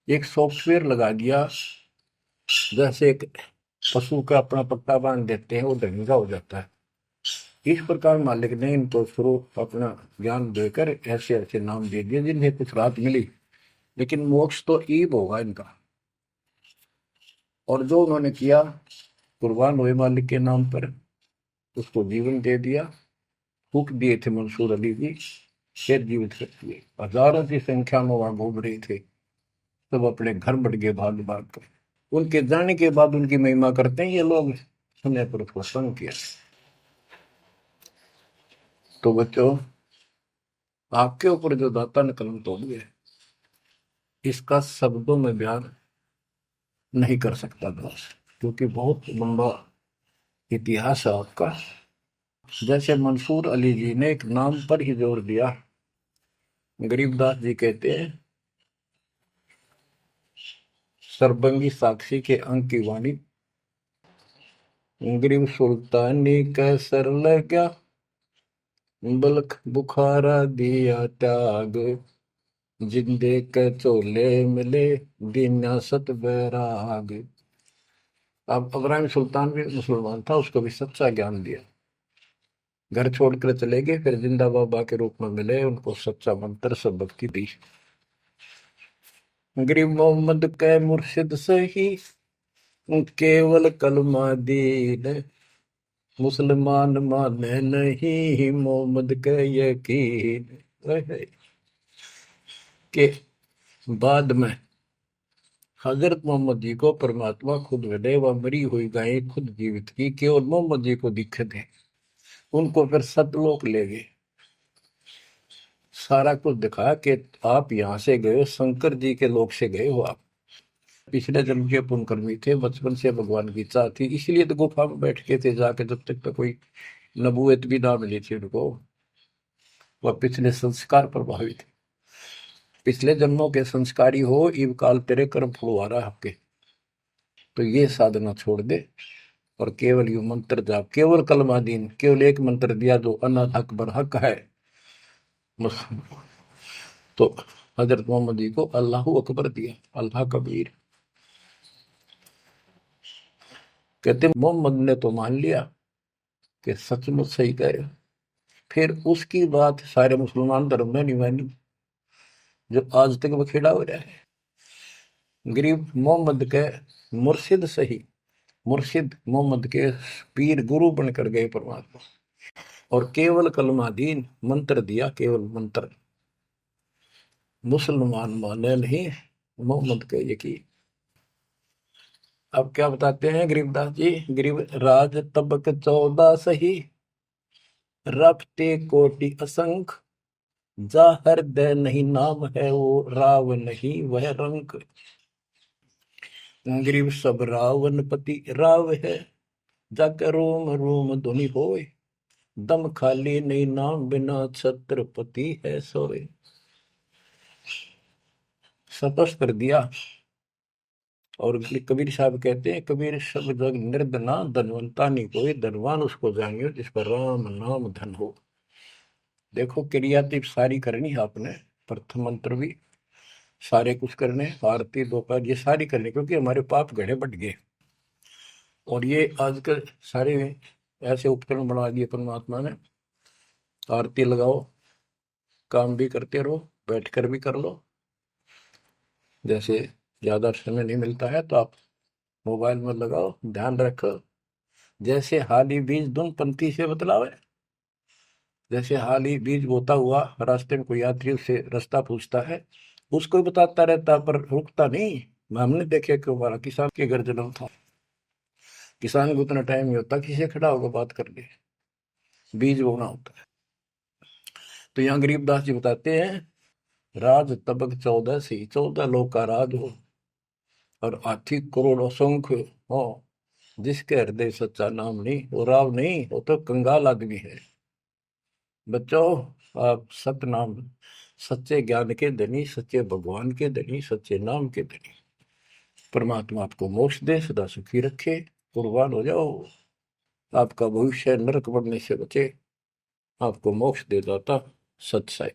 एक सॉफ्टवेयर लगा दिया। जैसे एक पशु का अपना पट्टा बांध देते हैं, वो ढंगा हो जाता है। इस प्रकार मालिक ने इनको शुरू अपना ज्ञान देकर ऐसे ऐसे नाम दे दिए जिन्हें कुछ राहत मिली। लेकिन मोक्ष तो ईब होगा इनका। और जो उन्होंने किया, कुर्बान हुए मालिक के नाम पर, उसको जीवन दे दिया। फूक दिए थे मंसूर अली जी, फिर जीवित कर दिए। हजारों की संख्या में वहां घूम रहे थे, सब अपने घर बढ़ गए भाग भाग कर। उनके जाने के बाद उनकी महिमा करते हैं ये लोग, समय पर उसको संग किया। तो बच्चों, आपके ऊपर जो दाता ने कलम तोड़ दिया, इसका शब्दों में बयान नहीं कर सकता बस, क्योंकि बहुत लंबा इतिहास है आपका। जैसे मंसूर अली जी ने एक नाम पर ही जोर दिया। गरीबदास जी कहते हैं, सर्वंगी साक्षी के अंक की वाणी, ग्रीब सुल्तानी कैसर लग्या, बलख बुखारा दिया त्याग, जिंदे के चोले मिले, दीना सत बैराग। अब इब्राहिम सुल्तान भी मुसलमान था, उसको भी सच्चा ज्ञान दिया। घर छोड़कर चले गए, फिर जिंदा बाबा के रूप में मिले, उनको सच्चा मंत्र सब भक्ति दी। गरीब मोहम्मद के मुर्शिद सही, केवल कलमा दीन, मुसलमान माने नहीं मोहम्मद के यकीन। के बाद में हजरत मोहम्मद जी को परमात्मा खुद मिले, वह मरी हुई गायें खुद जीवित की, केवल मोहम्मद जी को दिखे थे। उनको फिर सतलोक ले गए, सारा कुछ दिखाया कि आप यहाँ से गए हो, शंकर जी के लोक से गए हो आप। पिछले जन्म के पुण्यकर्मी थे, बचपन से भगवान की इच्छा थी, इसलिए तो गुफा में बैठ के थे जाके, जब तक तो कोई नबूवत भी ना मिली थी उनको। वह पिछले संस्कार प्रभावित थे, पिछले जन्मों के संस्कारी हो, इव काल तेरे कर्म फुलवा रहा आपके, तो ये साधना छोड़ दे और केवल यू मंत्र जाप, केवल कलमा दीन, केवल एक मंत्र दिया जो अनाथ अकबर हक है। तो हजरत मोहम्मद जी को अल्लाह अकबर दिया, अल्लाह कबीर। कहते मोहम्मद ने तो मान लिया कि सचमुच सही कह रहे, फिर उसकी बात सारे मुसलमान धर्म में नहीं मानी, जो आज तक बखेड़ा हो रहा है। गरीब मोहम्मद के मुर्शिद सही, मुर्शिद मोहम्मद के पीर गुरु बनकर गए परमात्मा, और केवल कलमा दीन मंत्र दिया, केवल मंत्र, मुसलमान माने नहीं मोहम्मद के यकीन। अब क्या बताते हैं गरीबदास जी, गरीब राज तबक 14 सही, रफ्ते कोटि असंख, जा हृदय नहीं नाम है वो, राव नहीं वह रंक। गरीब सब रावण पति राव है, जाकर रोम रोम धुनि होए, दम खाली नहीं नाम बिना छत्रपति है सोए। स्पष्ट कर दिया। और कबीर साहब कहते हैं, कबीर सब जग निर्धना, धनवंता नहीं कोई, धनवान उसको जानियो जिस पर राम नाम धन हो। देखो क्रियातिप सारी करनी है आपने, प्रथम मंत्र भी सारे कुछ करने, आरती दोपहर ये सारी करनी, क्योंकि हमारे पाप घड़े बढ़ गए। और ये आजकल सारे ऐसे उपकरण बना दिए परमात्मा ने, आरती लगाओ, काम भी करते रहो, बैठकर भी कर लो। जैसे ज्यादा समय नहीं मिलता है तो आप मोबाइल में लगाओ, ध्यान रखो। जैसे हाली बीज धुन पंथी से बतलावे, जैसे हाली बीज बोता हुआ रास्ते में कोई यात्री उससे रास्ता पूछता है, उसको भी बताता रहता पर रुकता नहीं। हमने देखे कि हमारा किसान के घर जन्म था, किसान को उतना टाइम नहीं होता किसी से खड़ा होकर बात कर ले, बीज बोना होता है। तो यहाँ गरीबदास जी बताते हैं, राज तबक 14 से, 14 लोग का राज हो, और हाथी करोड़ असंख्य हो, जिसके हृदय सच्चा नाम नहीं, वो राव नहीं, वो तो कंगाल आदमी है। बच्चों, आप सत्य नाम, सच्चे ज्ञान के धनी, सच्चे भगवान के धनी, सच्चे नाम के धनी, परमात्मा आपको मोक्ष दे, सदा सुखी रखे, कुर्बान हो जाओ, आपका भविष्य नरक बढ़ने से बचे, आपको मोक्ष दे दाता सत्य साई।